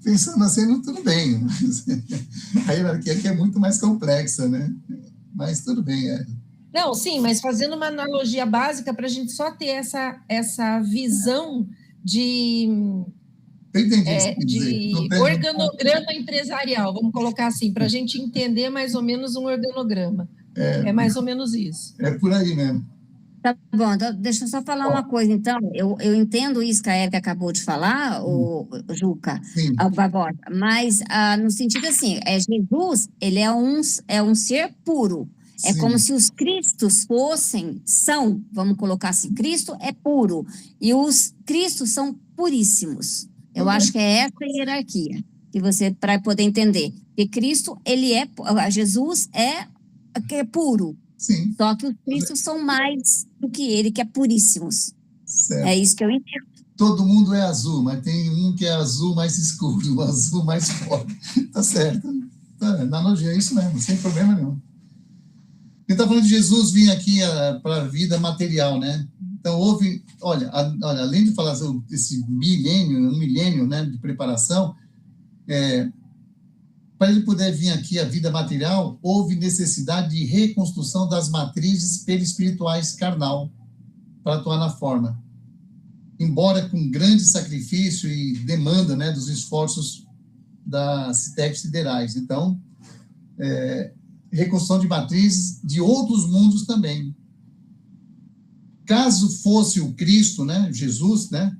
Pensando assim, tudo bem. A hierarquia aqui é muito mais complexa, né? Mas tudo bem, Não, sim, mas fazendo uma analogia básica para a gente só ter essa visão de organograma empresarial, vamos colocar assim, para a gente entender mais ou menos um organograma. É mais ou menos isso. É por aí mesmo. Tá bom, então deixa eu só falar uma coisa, então. Eu entendo isso que a Érica acabou de falar, o Juca, o Barbosa, mas no sentido assim, Jesus, ele é um ser puro. É Sim. Como se os Cristos são, vamos colocar assim, Cristo é puro, e os Cristos são puríssimos. Eu acho que é essa hierarquia que você, para poder entender. Porque Cristo, Jesus é puro. Sim. Só que os Cristos são mais do que ele, que é puríssimos. Certo. É isso que eu entendo. Todo mundo é azul, mas tem um que é azul mais escuro, um azul mais forte. Tá certo. Na analogia é isso mesmo, sem problema nenhum. Ele está falando de Jesus vir aqui para a vida material, né? Então, olha, além de falar sobre esse milênio, né, de preparação, para ele poder vir aqui a vida material, houve necessidade de reconstrução das matrizes perispirituais carnal para atuar na forma. Embora com grande sacrifício e demanda, né, dos esforços das técnicas siderais. Então, reconstrução de matrizes de outros mundos também. Caso fosse o Cristo, né, Jesus, né,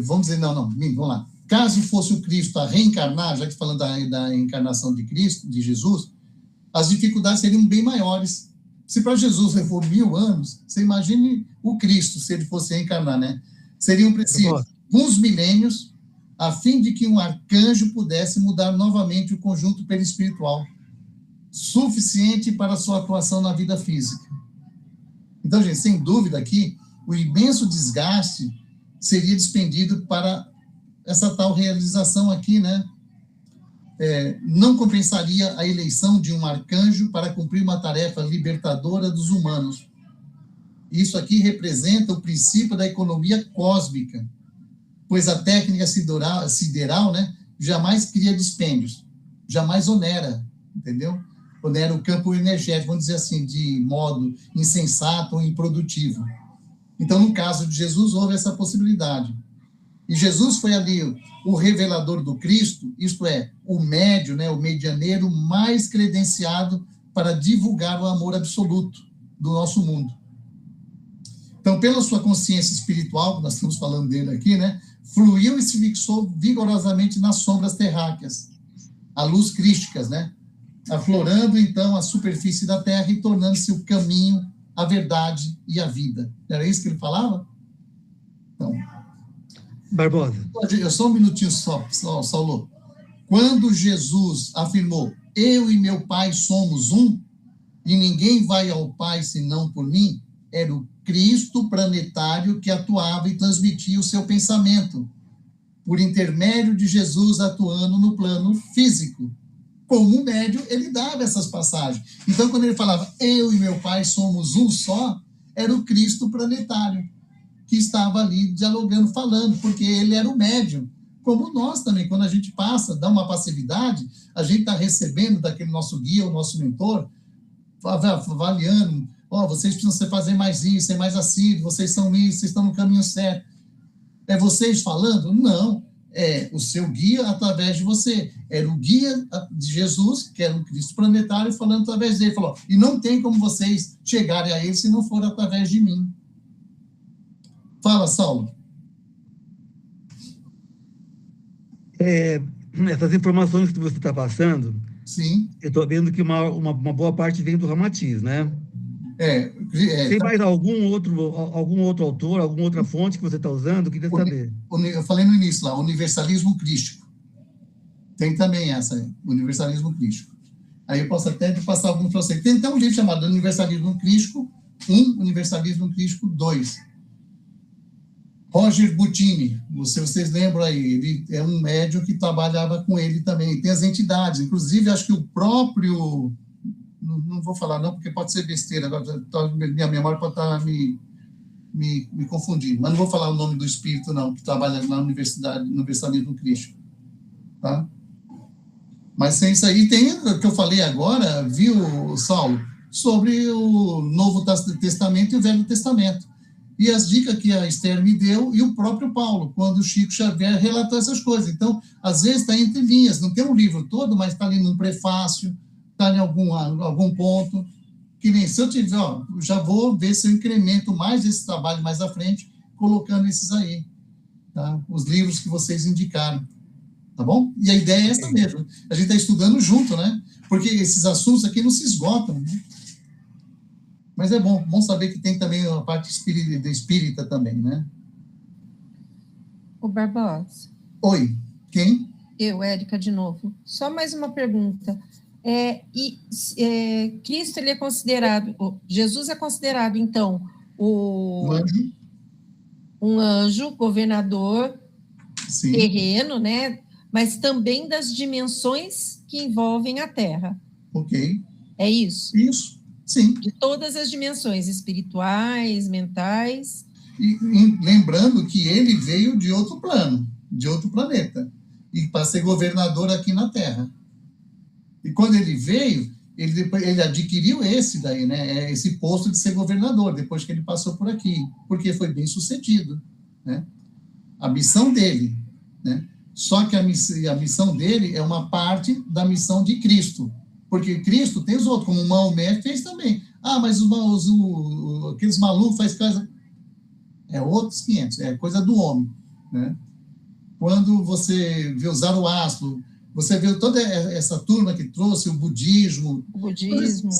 vamos dizer, vamos lá. Caso fosse o Cristo a reencarnar, já que falando da encarnação de Cristo, de Jesus, as dificuldades seriam bem maiores. Se para Jesus levou 1000 anos, você imagine o Cristo, se ele fosse reencarnar, né? Seriam precisos alguns milênios a fim de que um arcanjo pudesse mudar novamente o conjunto perispiritual, suficiente para sua atuação na vida física. Então, gente, sem dúvida aqui, o imenso desgaste seria despendido para essa tal realização aqui, né? Não compensaria a eleição de um arcanjo para cumprir uma tarefa libertadora dos humanos. Isso aqui representa o princípio da economia cósmica, pois a técnica sideral, né, jamais cria dispêndios, jamais onera, entendeu? Onera o campo energético, vamos dizer assim, de modo insensato ou improdutivo. Então, no caso de Jesus, houve essa possibilidade. E Jesus foi ali o revelador do Cristo, isto é, o médio, né, o medianeiro mais credenciado para divulgar o amor absoluto do nosso mundo. Então, pela sua consciência espiritual, que nós estamos falando dele aqui, né, fluiu e se fixou vigorosamente nas sombras terráqueas, a luz crísticas, né, aflorando, então, a superfície da Terra e tornando-se o caminho, a verdade e a vida. Era isso que ele falava? Então, Barbosa. só um minutinho só, Saulo. Quando Jesus afirmou, eu e meu Pai somos um, e ninguém vai ao Pai senão por mim, era o Cristo planetário que atuava e transmitia o seu pensamento, por intermédio de Jesus atuando no plano físico. Como médium, ele dava essas passagens. Então, quando ele falava, eu e meu Pai somos um só, era o Cristo planetário, que estava ali dialogando, falando, porque ele era o médium. Como nós também, quando a gente passa, dá uma passividade, a gente está recebendo daquele nosso guia, o nosso mentor, avaliando, vocês precisam fazer mais isso, ser mais assíduo, vocês são isso, vocês estão no caminho certo. É vocês falando? Não. É o seu guia através de você. Era o guia de Jesus, que era um Cristo planetário, falando através dele. Falou, e não tem como vocês chegarem a ele se não for através de mim. Fala, Saulo. Essas informações que você está passando, sim, eu estou vendo que uma boa parte vem do Ramatiz, né? Tem mais algum outro autor, alguma outra fonte que você está usando? Eu queria saber. Eu falei no início lá, universalismo crístico. Tem também essa, universalismo crístico. Aí eu posso até passar alguns para você. Tem até um livro chamado Universalismo Crístico 1, Universalismo Crístico 2. Roger Butini, vocês lembram aí, ele é um médium que trabalhava com ele também. Tem as entidades, inclusive acho que o próprio... Não vou falar não, porque pode ser besteira, minha memória pode estar me confundindo, mas não vou falar o nome do espírito não, que trabalha na Universalismo Crístico, tá? Mas sem isso aí, tem o que eu falei agora, viu, Saulo, sobre o Novo Testamento e o Velho Testamento, e as dicas que a Esther me deu, e o próprio Paulo, quando o Chico Xavier relatou essas coisas. Então, às vezes está entre linhas, não tem um livro todo, mas está ali num prefácio, está em algum ponto, que nem se eu tiver, já vou ver se eu incremento mais esse trabalho mais à frente, colocando esses aí, tá? Os livros que vocês indicaram, tá bom? E a ideia é essa mesmo, a gente está estudando junto, né? Porque esses assuntos aqui não se esgotam, né? Mas é bom saber que tem também a parte espírita também, né? O Barbosa. Oi, quem? Eu, Érica, de novo. Só mais uma pergunta. Cristo, ele é considerado, Jesus é considerado, então, um anjo, governador, sim, terreno, né? Mas também das dimensões que envolvem a Terra. Ok. É isso? Isso, sim. De todas as dimensões, espirituais, mentais. E lembrando que ele veio de outro plano, de outro planeta, e para ser governador aqui na Terra. E quando ele veio, ele adquiriu esse daí, né? Esse posto de ser governador, depois que ele passou por aqui, porque foi bem sucedido, né? A missão dele, né? Só que a missão dele é uma parte da missão de Cristo, porque Cristo tem os outros, como o Maomé fez também. Mas aqueles malucos fazem coisa... É outros 500, é coisa do homem, né? Quando você vê o Zoroastro, você vê toda essa turma que trouxe o budismo. O budismo.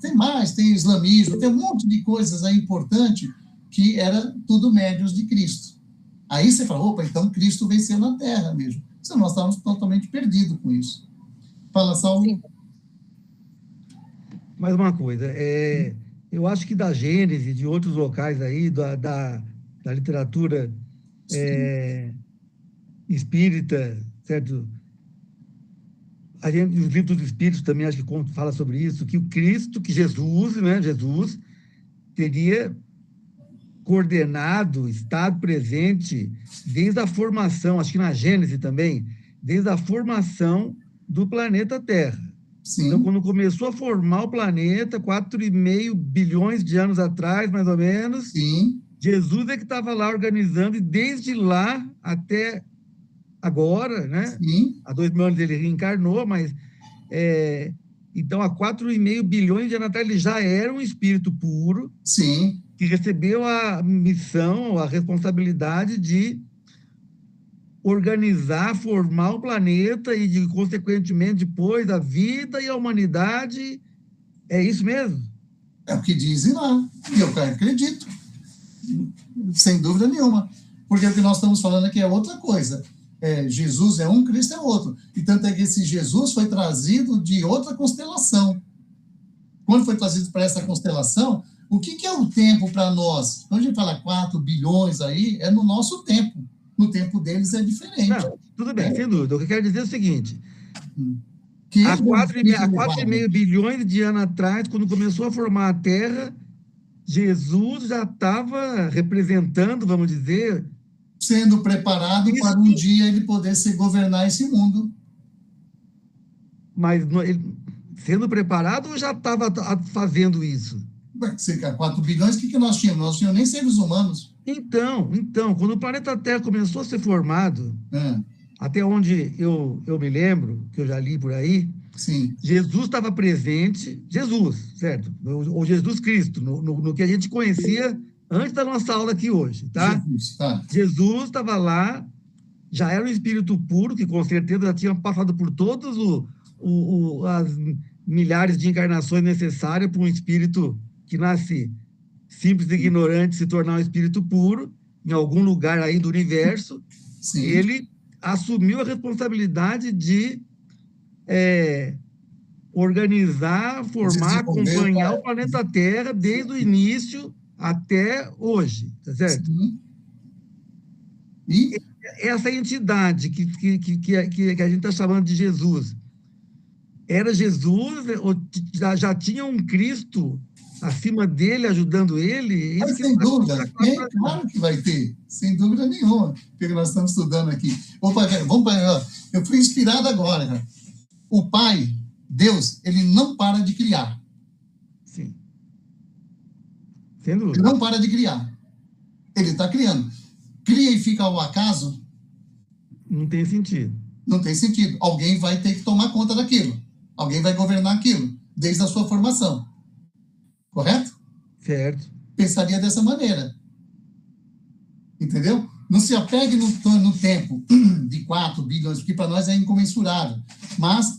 Tem mais, tem o islamismo, tem um monte de coisas aí importantes que era tudo médiuns de Cristo. Aí você fala, opa, então Cristo venceu na Terra mesmo. Senão nós estávamos totalmente perdidos com isso. Fala, Saulo. Sim. Mais uma coisa, eu acho que da Gênese, de outros locais aí, da literatura espírita, certo? Os livros dos Espíritos também acho que fala sobre isso, que o Cristo, que Jesus, né, Jesus teria coordenado, estado presente desde a formação, acho que na Gênese também, desde a formação do planeta Terra. Sim. Então, quando começou a formar o planeta, 4,5 bilhões de anos atrás, mais ou menos, sim, Jesus é que estava lá organizando, e desde lá até agora, né? Sim. Há 2.000 anos ele reencarnou, mas Então, há 4,5 bilhões de anos atrás, ele já era um espírito puro, Sim, que recebeu a missão, a responsabilidade de organizar, formar o planeta e, consequentemente, depois, a vida e a humanidade. É isso mesmo? é o que dizem lá. E eu acredito, sem dúvida nenhuma. Porque o que nós estamos falando aqui é outra coisa. Jesus é um, Cristo é outro. E tanto é que esse Jesus foi trazido de outra constelação. Quando foi trazido para essa constelação, o que é o tempo para nós? Quando a gente fala 4 bilhões aí, é no nosso tempo. No tempo deles é diferente. Não, tudo bem, sem dúvida. O que eu quero dizer é o seguinte: Que há ele é um espírito elevado. 4,5 bilhões de anos atrás, quando começou a formar a Terra, Jesus já estava representando, vamos dizer, Sendo preparado Isso. para um dia ele poder governar esse mundo. mas sendo preparado ou já estava fazendo isso? Cerca de 4 bilhões, o que nós tínhamos? Nós tínhamos nem seres humanos. Então, quando o planeta Terra começou a ser formado, até onde eu me lembro, que eu já li por aí, Sim, Jesus estava presente, Jesus, certo? Ou Jesus Cristo, no que a gente conhecia antes da nossa aula aqui hoje, tá? Jesus, tá. Jesus estava lá, já era um espírito puro, que com certeza já tinha passado por todas as milhares de encarnações necessárias para um espírito que nasce simples e ignorante se tornar um espírito puro, em algum lugar aí do universo. Sim. Ele assumiu a responsabilidade de organizar, formar, acompanhar o planeta Terra desde o início até hoje, tá certo? Sim. E Essa entidade que a gente está chamando de Jesus, era Jesus ou já tinha um Cristo acima dele, ajudando ele? mas, sem dúvida, claro que vai ter, sem dúvida nenhuma, porque nós estamos estudando aqui. Eu fui inspirado agora, cara. O Pai, Deus, ele não para de criar. Sim. Sem dúvida. Ele não para de criar. Ele está criando. Cria e fica ao acaso? Não tem sentido. Não tem sentido. Alguém vai ter que tomar conta daquilo. Alguém vai governar aquilo, desde a sua formação. Correto? Certo. Pensaria dessa maneira. Entendeu? Não se apegue no tempo de 4 bilhões, porque para nós é incomensurável. Mas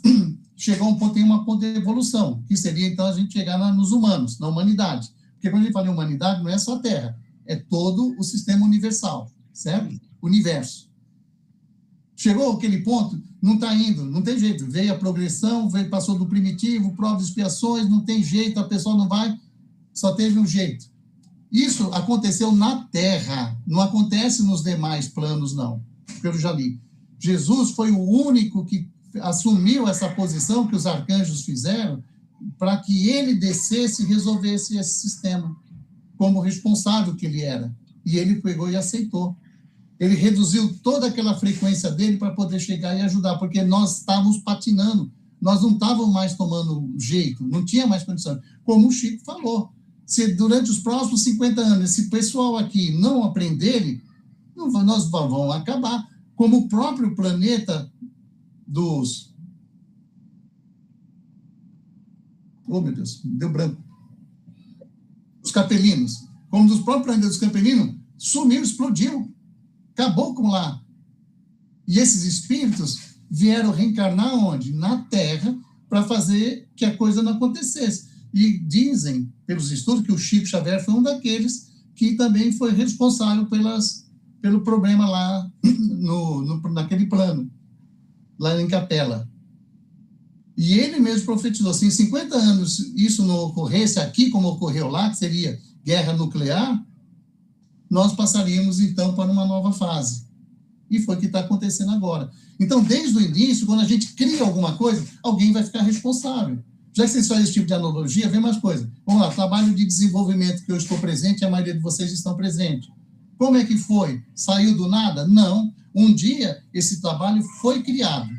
chegou um ponto, tem uma ponto de evolução, que seria, então, a gente chegar nos humanos, na humanidade. Porque quando a gente fala em humanidade, não é só a Terra, é todo o sistema universal, certo? Universo. Chegou aquele ponto, não está indo, não tem jeito. Veio a progressão, passou do primitivo, provas e expiações, não tem jeito, a pessoa não vai, só teve um jeito. Isso aconteceu na Terra, não acontece nos demais planos, não, que eu já li. Jesus foi o único que assumiu essa posição que os arcanjos fizeram para que ele descesse e resolvesse esse sistema, como responsável que ele era. E ele pegou e aceitou. Ele reduziu toda aquela frequência dele para poder chegar e ajudar, porque nós estávamos patinando, nós não estávamos mais tomando jeito, não tinha mais condição. Como o Chico falou, se durante os próximos 50 anos esse pessoal aqui não aprenderem, nós vamos acabar. Como o próprio planeta dos... Oh, meu Deus, deu branco. Os capelinos. Como dos próprios planetas dos capelinos, sumiu, explodiu. Acabou com lá. E esses espíritos vieram reencarnar onde? Na Terra, para fazer que a coisa não acontecesse. E dizem, pelos estudos, que o Chico Xavier foi um daqueles que também foi responsável pelo problema lá naquele plano, lá em Capela. E ele mesmo profetizou, se em 50 anos isso não ocorresse aqui, como ocorreu lá, que seria guerra nuclear, nós passaríamos, então, para uma nova fase. E foi o que está acontecendo agora. Então, desde o início, quando a gente cria alguma coisa, alguém vai ficar responsável. Já que vocês fazem esse tipo de analogia, vem mais coisa. Vamos lá, trabalho de desenvolvimento que eu estou presente, a maioria de vocês estão presentes. Como é que foi? Saiu do nada? Não. Um dia, esse trabalho foi criado.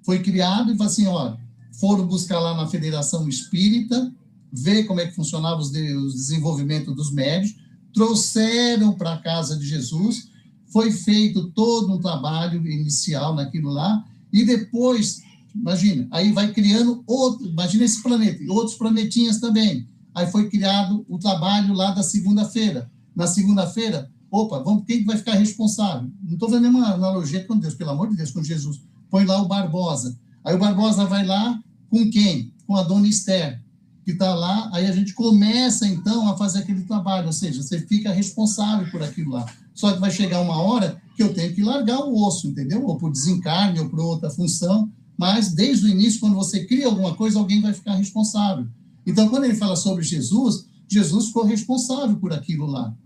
Foi criado e falou assim, olha, foram buscar lá na Federação Espírita, ver como é que funcionava o desenvolvimento dos médios, trouxeram para a casa de Jesus, foi feito todo um trabalho inicial naquilo lá, e depois Imagina. Aí vai criando outro, imagina esse planeta, e outros planetinhas também. Aí foi criado o trabalho lá da segunda-feira. Na segunda-feira, opa, quem vai ficar responsável? Não estou fazendo nenhuma analogia com Deus, pelo amor de Deus, com Jesus. Põe lá o Barbosa. Aí o Barbosa vai lá com quem? Com a dona Esther, que está lá. Aí a gente começa, então, a fazer aquele trabalho, ou seja, você fica responsável por aquilo lá. Só que vai chegar uma hora que eu tenho que largar o osso, entendeu? Ou por desencarne, ou por outra função, mas desde o início, quando você cria alguma coisa, alguém vai ficar responsável. Então, quando ele fala sobre Jesus, Jesus ficou responsável por aquilo lá.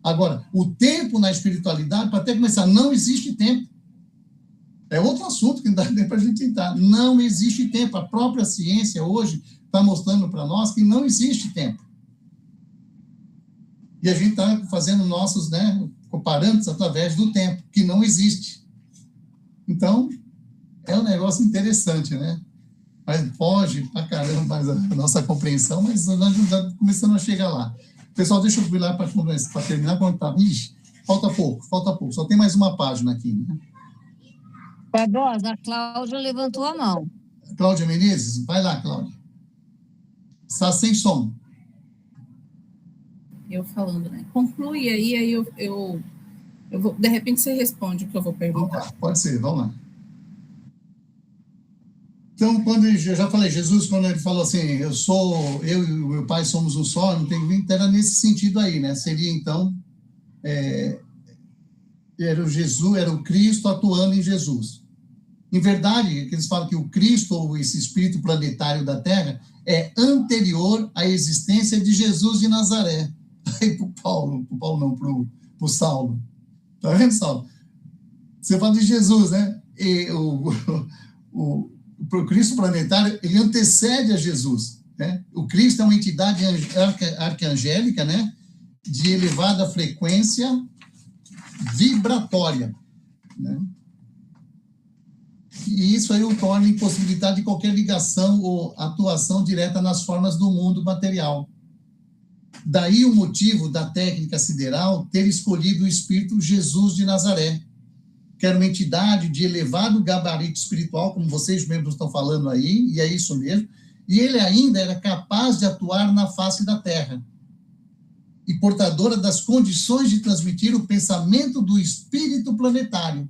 Agora, o tempo na espiritualidade, para até começar, não existe tempo. É outro assunto que não dá tempo para a gente entrar. Não existe tempo. A própria ciência hoje está mostrando para nós que não existe tempo. E a gente está fazendo nossos, parâmetros através do tempo, que não existe. Então, é um negócio interessante, né? Mas foge pra caramba a nossa compreensão, mas nós já começando a chegar lá. Pessoal, deixa eu vir lá para terminar. Ixi, falta pouco. Só tem mais uma página aqui, né? Barbosa, a Cláudia levantou a mão. Cláudia Menezes, vai lá, Cláudia. Está sem som. Eu falando, né? Conclui aí eu vou, de repente você responde o que eu vou perguntar. Vamos lá, pode ser, vamos lá. Então, quando eu já falei, Jesus, quando ele falou assim, eu e o meu pai somos um só, não tem vínculo, era nesse sentido aí, né? Seria, então, era o Jesus, era o Cristo atuando em Jesus. Em verdade, eles falam que o Cristo, ou esse espírito planetário da Terra, é anterior à existência de Jesus de Nazaré. Aí para o Saulo. Tá vendo, Saulo? Você fala de Jesus, né? E o Cristo planetário, ele antecede a Jesus, né? O Cristo é uma entidade arcangélica, né? De elevada frequência vibratória, né? E isso aí o torna impossibilidade de qualquer ligação ou atuação direta nas formas do mundo material. Daí o motivo da técnica sideral ter escolhido o espírito Jesus de Nazaré, que era uma entidade de elevado gabarito espiritual, como vocês mesmos estão falando aí, e é isso mesmo, e ele ainda era capaz de atuar na face da Terra, e portadora das condições de transmitir o pensamento do espírito planetário.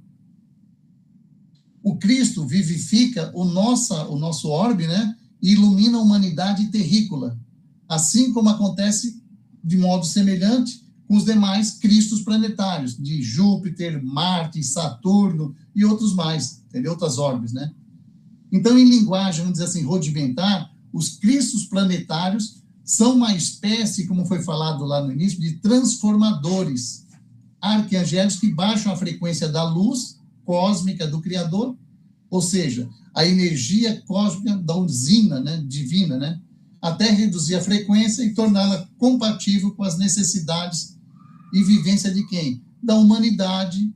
O Cristo vivifica o nosso orbe, né, e ilumina a humanidade terrícola, assim como acontece de modo semelhante com os demais Cristos planetários, de Júpiter, Marte, Saturno e outros mais, entendeu? Outras orbes, né? Então, em linguagem, vamos dizer assim, rudimentar, os Cristos planetários são uma espécie, como foi falado lá no início, de transformadores arcangélicos que baixam a frequência da luz cósmica do Criador, ou seja, a energia cósmica da usina, né, divina, né, até reduzir a frequência e torná-la compatível com as necessidades e vivência de quem? Da humanidade,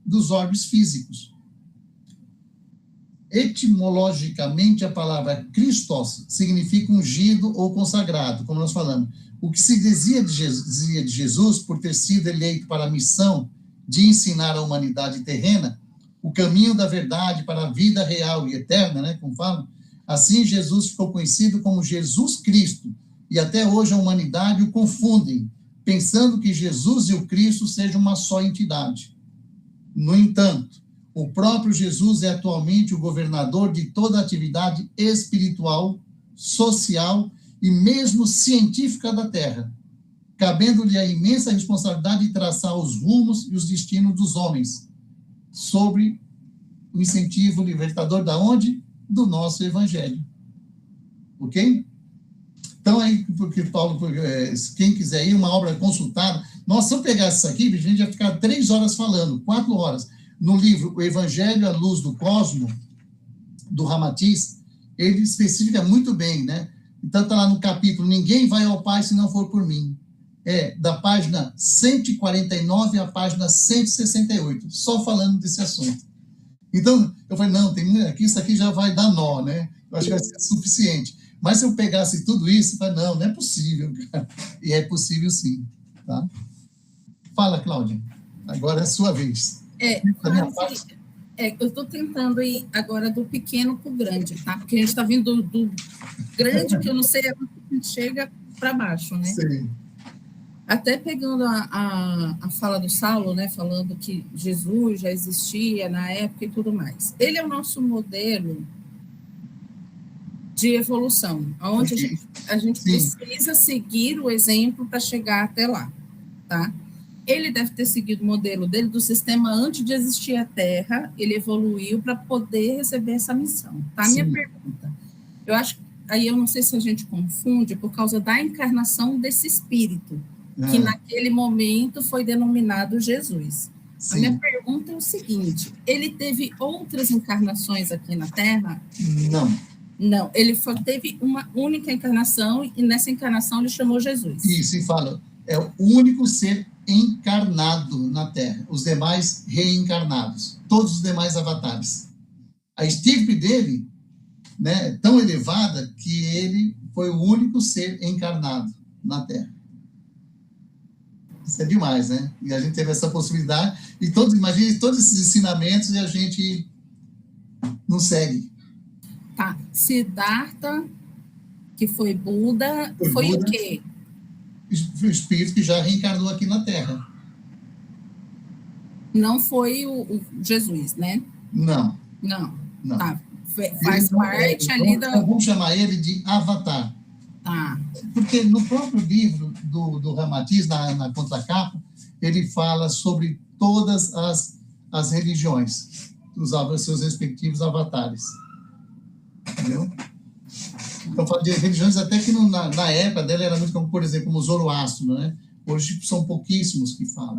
dos orbes físicos. Etimologicamente, a palavra Christos significa ungido ou consagrado, como nós falamos. O que se dizia de Jesus, por ter sido eleito para a missão de ensinar a humanidade terrena o caminho da verdade para a vida real e eterna, né, como falam, assim Jesus ficou conhecido como Jesus Cristo, e até hoje a humanidade o confundem, pensando que Jesus e o Cristo sejam uma só entidade. No entanto, o próprio Jesus é atualmente o governador de toda a atividade espiritual, social e mesmo científica da Terra, cabendo-lhe a imensa responsabilidade de traçar os rumos e os destinos dos homens, sobre o incentivo libertador da onde? Do nosso Evangelho. Ok? Então, aí, porque Paulo, quem quiser ir, uma obra consultada, se eu pegasse isso aqui, a gente ia ficar 3 horas falando, 4 horas. No livro O Evangelho à Luz do Cosmo, do Ramatiz, ele especifica muito bem, né? Então, está lá no capítulo, ninguém vai ao Pai se não for por mim. Da página 149 à página 168, só falando desse assunto. Então, eu falei, não, isso aqui já vai dar nó, né? Eu acho que vai ser suficiente. Mas se eu pegasse tudo isso, eu falei, não é possível, cara. E é possível sim, tá? Fala, Cláudia. Agora é a sua vez. Eu estou tentando ir agora do pequeno para o grande, tá? Porque a gente está vindo do grande, que eu não sei a gente chega para baixo, né? Sim. Até pegando a fala do Saulo, né? Falando que Jesus já existia na época e tudo mais. Ele é o nosso modelo de evolução, onde a gente precisa seguir o exemplo para chegar até lá, tá? Ele deve ter seguido o modelo dele do sistema antes de existir a Terra, ele evoluiu para poder receber essa missão, tá? A minha pergunta, eu acho, aí eu não sei se a gente confunde por causa da encarnação desse espírito, que naquele momento foi denominado Jesus. Sim. A minha pergunta é o seguinte, ele teve outras encarnações aqui na Terra? Não, ele teve uma única encarnação e nessa encarnação ele chamou Jesus. Isso, e fala, é o único ser encarnado na Terra, os demais reencarnados, todos os demais avatares. A estirpe dele, né, é tão elevada que ele foi o único ser encarnado na Terra. Isso é demais, né? E a gente teve essa possibilidade, e imagine todos esses ensinamentos e a gente não segue. Tá, Siddhartha, que foi Buda, foi Buda, o quê? O espírito que já reencarnou aqui na Terra. Não foi o Jesus, né? Não. Tá, faz parte ali da... Vamos chamar ele de avatar. Tá. Porque no próprio livro do Ramatiz, na contracapa, ele fala sobre todas as religiões, os seus respectivos avatares. Entendeu? Então, fala de religiões até que na época dela era muito como, por exemplo, como o Zoroastro, né? Hoje são pouquíssimos que falam.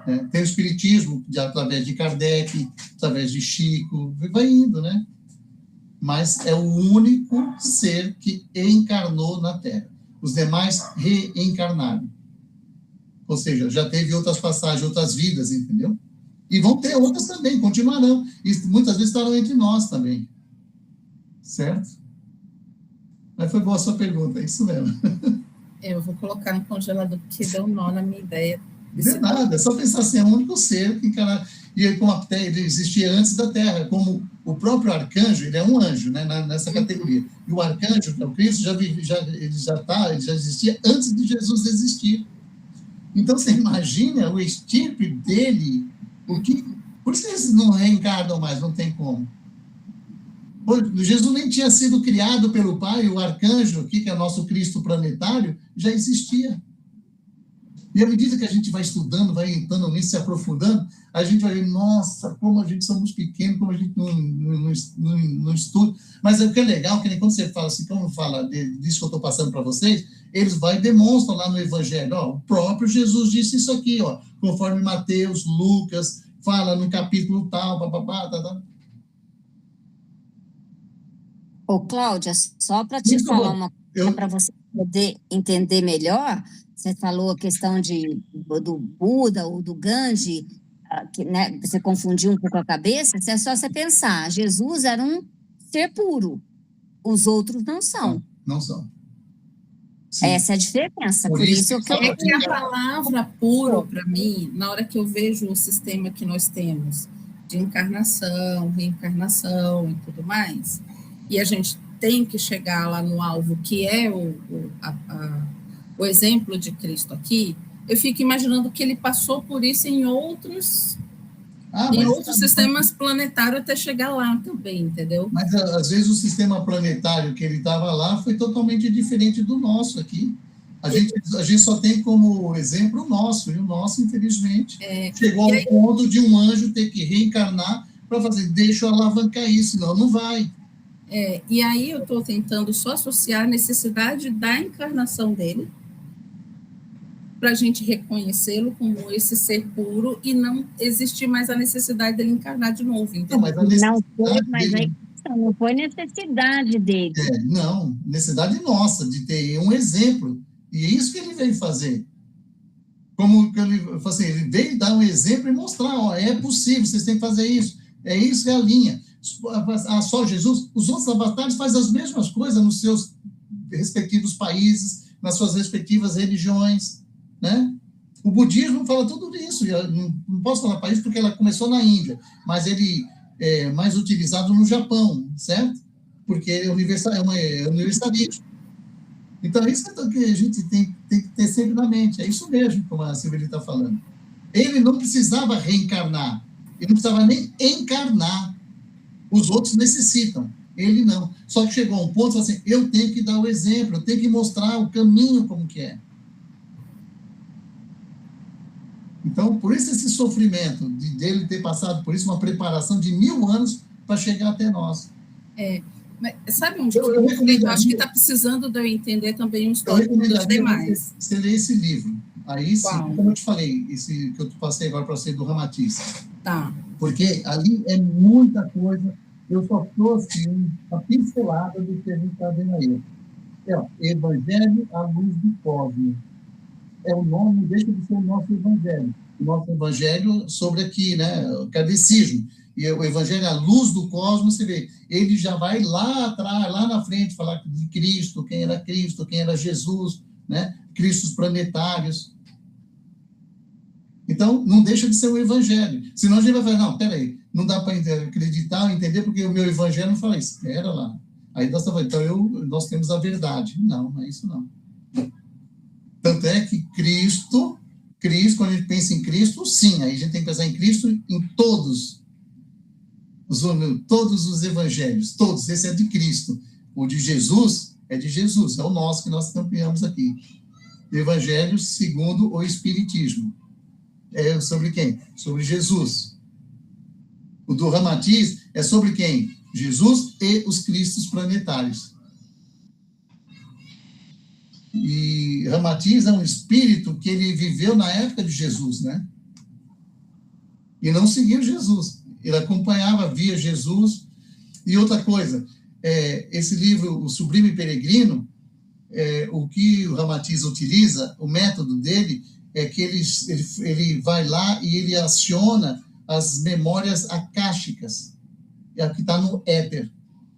Né? Tem o espiritismo, através de Kardec, através de Chico, vai indo, né? Mas é o único ser que encarnou na Terra. Os demais reencarnaram. Ou seja, já teve outras passagens, outras vidas, entendeu? E vão ter outras também, continuarão. E muitas vezes estarão entre nós também. Certo? Mas foi boa a sua pergunta, é isso mesmo. Eu vou colocar no congelador, porque deu um nó na minha ideia. Não é nada, é só pensar assim, é o único ser que encarnar. E como ele existia antes da Terra, como o próprio arcanjo, ele é um anjo, né, nessa categoria. E o arcanjo, o Cristo, ele já existia antes de Jesus existir. Então, você imagina o estirpe dele, por isso que eles não reencarnam mais, não tem como. Jesus nem tinha sido criado pelo Pai, o arcanjo aqui, que é o nosso Cristo planetário, já existia. E à medida que a gente vai estudando, vai entrando nisso, se aprofundando, a gente vai ver, nossa, como a gente somos pequenos, como a gente não estuda. Mas o que é legal, que nem quando você fala assim, como fala disso que eu estou passando para vocês, eles vão e demonstram lá no Evangelho, ó, o próprio Jesus disse isso aqui, ó, conforme Mateus, Lucas, fala no capítulo tal, papapá, tá. Ô, Cláudia, só para te falar uma coisa, para você poder entender melhor, você falou a questão do Buda ou do Gandhi, que, né, você confundiu um pouco a cabeça, é só você pensar, Jesus era um ser puro, os outros não são. Não são. Sim. Essa é a diferença, por isso que é que a palavra puro, para mim, na hora que eu vejo o sistema que nós temos, de encarnação, reencarnação e tudo mais, e a gente tem que chegar lá no alvo, que é o exemplo de Cristo aqui, eu fico imaginando que ele passou por isso em outros sistemas planetários até chegar lá também, entendeu? Mas, às vezes, o sistema planetário que ele estava lá foi totalmente diferente do nosso aqui. A gente só tem como exemplo o nosso, e o nosso, infelizmente, chegou ao ponto de um anjo ter que reencarnar para fazer, deixa eu alavancar isso, senão não vai. E aí eu estou tentando só associar a necessidade da encarnação dele para a gente reconhecê-lo como esse ser puro e não existir mais a necessidade dele encarnar de novo, entendeu? Não foi necessidade dele. Não, necessidade nossa de ter um exemplo. E é isso que ele veio fazer. Como que ele veio dar um exemplo e mostrar, ó, é possível, vocês têm que fazer isso. É isso que é a linha. Só Jesus, os outros avatares fazem as mesmas coisas nos seus respectivos países, nas suas respectivas religiões, né? O budismo fala tudo isso, não posso falar país porque ela começou na Índia, mas ele mais utilizado no Japão, certo? Porque é universalismo. Então, isso é que a gente tem que ter sempre na mente. É isso mesmo, como a Silvia está falando. Ele não precisava reencarnar. Ele não precisava nem encarnar. Os outros necessitam. Ele não. Só que chegou a um ponto, assim, eu tenho que dar o exemplo, eu tenho que mostrar o caminho como que é. Então, por isso esse sofrimento dele ter passado por isso, uma preparação de 1000 anos para chegar até nós. Mas sabe onde eu acho que está precisando de eu entender também o histórico dos demais. Você lê esse livro. Aí, sim, como eu te falei, esse que eu passei agora para você, do Ramatiz. Tá. Porque ali é muita coisa. Eu só trouxe uma pincelada do que a gente está vendo aí. Evangelho à luz do cosmos. É o nome, deixa de ser o nosso evangelho. O nosso evangelho sobre aqui, né? O kardecismo. E o evangelho à luz do cosmos, você vê, ele já vai lá atrás, lá na frente, falar de Cristo, quem era Jesus, né? Cristos planetários. Então, não deixa de ser o evangelho. Senão a gente vai falar, não, peraí, não dá para acreditar, entender, porque o meu evangelho não fala isso. Espera lá. Aí nós estamos falando, então nós temos a verdade. Não, não é isso não. Tanto é que Cristo, quando a gente pensa em Cristo, sim, aí a gente tem que pensar em Cristo em todos os evangelhos, todos, esse é de Cristo. O de Jesus é de Jesus, é o nosso que nós campeamos aqui. Evangelho segundo o Espiritismo. É sobre quem? Sobre Jesus. O do Ramatiz é sobre quem? Jesus e os Cristos planetários. E Ramatiz é um espírito que ele viveu na época de Jesus, né? E não seguiu Jesus. Ele acompanhava, via Jesus. E outra coisa, esse livro, O Sublime Peregrino, o que o Ramatiz utiliza, o método dele, é que ele vai lá e ele aciona as memórias akáshicas, que está no éter.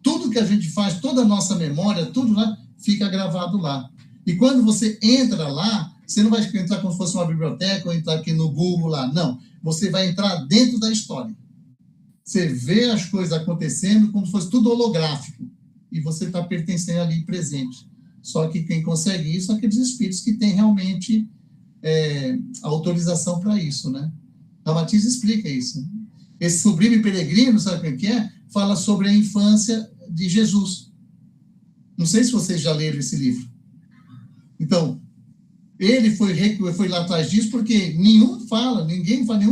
Tudo que a gente faz, toda a nossa memória, tudo lá, fica gravado lá. E quando você entra lá, você não vai entrar como se fosse uma biblioteca ou entrar aqui no Google lá, não. Você vai entrar dentro da história. Você vê as coisas acontecendo como se fosse tudo holográfico. E você está pertencendo ali presente. Só que quem consegue isso são aqueles espíritos que têm realmente autorização para isso, né? Ramatiz explica isso. Esse Sublime Peregrino, sabe o que é? Fala sobre a infância de Jesus. Não sei se vocês já leram esse livro. Então, ele foi lá atrás disso porque nenhum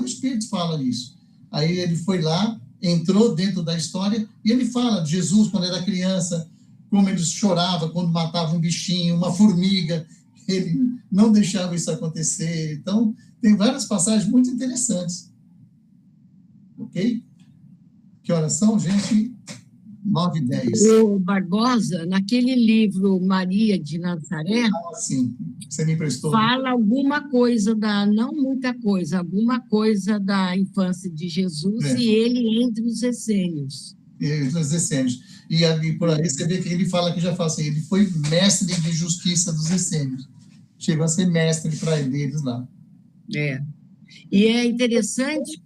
espírito fala nisso. Aí ele foi lá, entrou dentro da história e ele fala de Jesus quando era criança, como ele chorava quando matava um bichinho, uma formiga. Ele não deixava isso acontecer. Então, tem várias passagens muito interessantes. Ok? Que horas são, gente? 9h10. O Barbosa, naquele livro Maria de Nazaré, sim, você me emprestou. Fala alguma coisa não muita coisa, alguma coisa da infância de Jesus e ele entre os essênios. Entre os essênios. E por aí você vê que ele fala que já fala assim, ele foi mestre de justiça dos essênios. Chegou a ser mestre para eles lá. E é interessante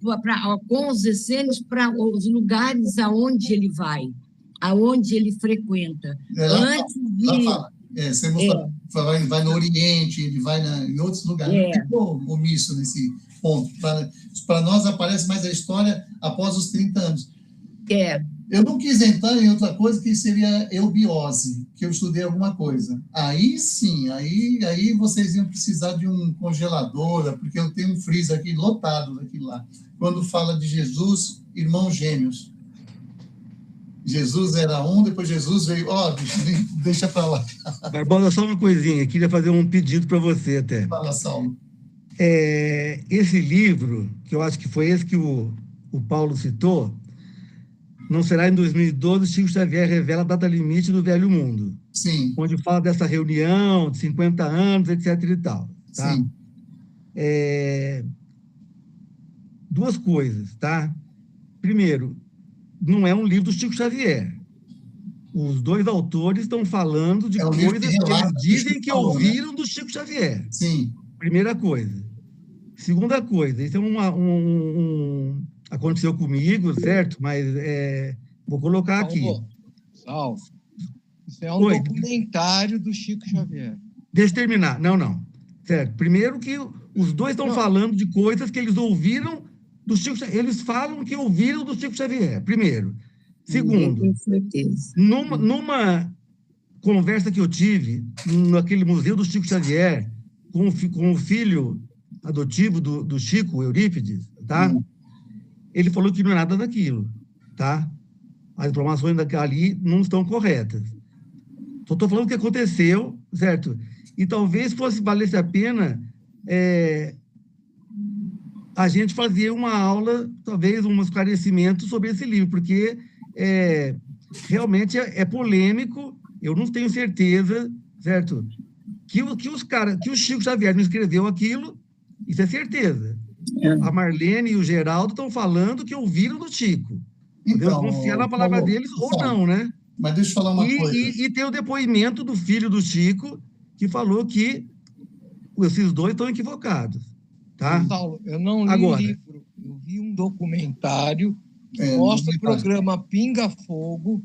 com os essênios para os lugares aonde ele vai, aonde ele frequenta. Antes de... Você vai no Oriente, ele vai em outros lugares. Não ficou omisso nesse ponto. Para nós aparece mais a história após os 30 anos. Eu não quis entrar em outra coisa que seria eubiose, que eu estudei alguma coisa. Aí sim, aí vocês iam precisar de um congelador, porque eu tenho um freezer aqui lotado daquilo lá. Quando fala de Jesus, irmãos gêmeos. Jesus era um, depois Jesus veio, deixa para lá. Barbosa, só uma coisinha, queria fazer um pedido para você até. Fala, Saulo. Esse livro, que eu acho que foi esse que o Paulo citou, Não Será em 2012, Chico Xavier revela a data limite do Velho Mundo. Sim. Onde fala dessa reunião de 50 anos, etc. e tal. Tá? Sim. Duas coisas, tá? Primeiro, não é um livro do Chico Xavier. Os dois autores estão falando de coisas que eles dizem que ouviram do Chico Xavier. Sim. Primeira coisa. Segunda coisa, isso é aconteceu comigo, certo? Mas vou colocar aqui. Salvo. Isso é um documentário do Chico Xavier. Deixa eu terminar. Não. Certo. Primeiro que os dois estão falando de coisas que eles ouviram do Chico Xavier. Eles falam que ouviram do Chico Xavier, primeiro. Segundo, com certeza. Numa conversa que eu tive naquele museu do Chico Xavier com o filho adotivo do Chico, Eurípides, tá? Ele falou que não é nada daquilo, tá? As informações ali não estão corretas. Só estou falando o que aconteceu, certo? E talvez valesse a pena a gente fazer uma aula, talvez um esclarecimento sobre esse livro, porque realmente é polêmico. Eu não tenho certeza, certo? Que o Chico Xavier não escreveu aquilo, isso é certeza. A Marlene e o Geraldo estão falando que ouviram do Chico. Podemos confiar na palavra deles ou não, né? Mas deixa eu falar uma coisa. E tem o depoimento do filho do Chico, que falou que esses dois estão equivocados. Tá? Saulo, eu não li o livro, eu vi um documentário que mostra o programa Pinga Fogo,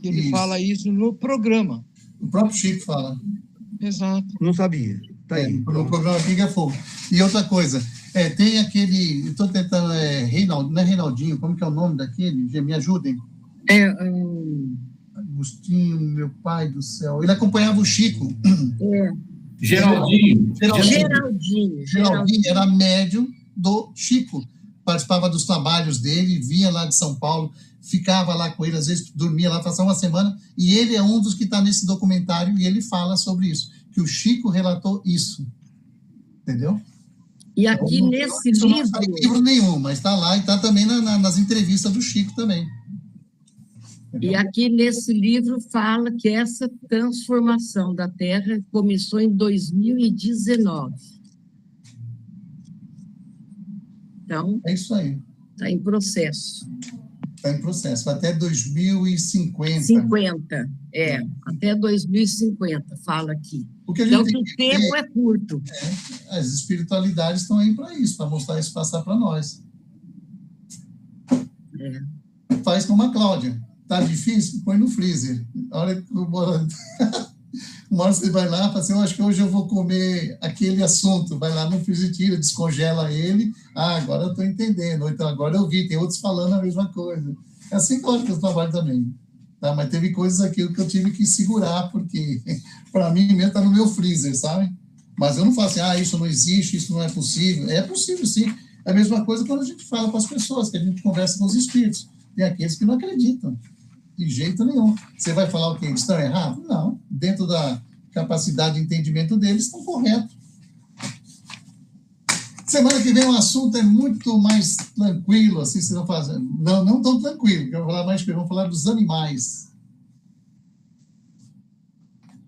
que ele fala isso no programa. O próprio Chico fala. Exato. Não sabia. Tá aí. No programa Pinga Fogo. E outra coisa, tem aquele, estou tentando, Reinaldo, não é Reinaldinho, como que é o nome daquele? Me ajudem. Agostinho, meu pai do céu. Ele acompanhava o Chico. Geraldinho era médium do Chico. Participava dos trabalhos dele, vinha lá de São Paulo, ficava lá com ele, às vezes dormia lá, passava uma semana, e ele é um dos que está nesse documentário, e ele fala sobre isso, que o Chico relatou isso. Entendeu? E aqui nesse livro... Não está em livro nenhum, mas está lá e está também nas entrevistas do Chico também. E aqui nesse livro fala que essa transformação da Terra começou em 2019. Então, é isso aí. Está em processo. Está em processo, até 2050. 50, até 2050, fala aqui. Então, o tempo é curto. As espiritualidades estão aí para isso, para mostrar isso, passar para nós. Faz como a Cláudia. Tá difícil? Põe no freezer. A hora que uma hora você vai lá e fala assim, eu acho que hoje eu vou comer aquele assunto. Vai lá no freezer, tira, descongela ele. Agora eu estou entendendo. Ou então, agora eu vi, tem outros falando a mesma coisa. É assim que eu trabalho também. Tá? Mas teve coisas aqui que eu tive que segurar, porque para mim mesmo está no meu freezer, sabe? Mas eu não falo assim, isso não existe, isso não é possível. É possível, sim. É a mesma coisa quando a gente fala com as pessoas, que a gente conversa com os espíritos. Tem aqueles que não acreditam. De jeito nenhum. Você vai falar o quê? Eles estão errados? Não. Dentro da capacidade de entendimento deles, estão corretos. Semana que vem o assunto é muito mais tranquilo, assim, vocês vão fazer. Não tão tranquilo, que eu vou falar mais, vamos falar dos animais.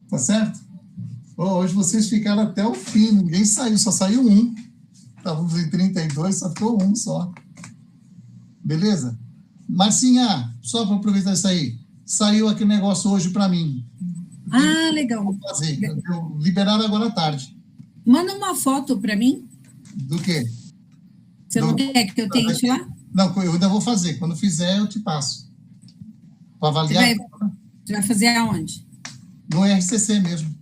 Tá certo? Hoje vocês ficaram até o fim, ninguém saiu, só saiu um. Estávamos em 32, só ficou um só. Beleza? Marcinha, só para aproveitar isso aí, saiu aquele negócio hoje para mim. Legal. Vou fazer. Liberaram agora à tarde. Manda uma foto para mim. Do quê? Você não quer que eu tente lá? Não, eu ainda vou fazer. Quando fizer, eu te passo. Para avaliar. Você vai fazer aonde? No RCC mesmo.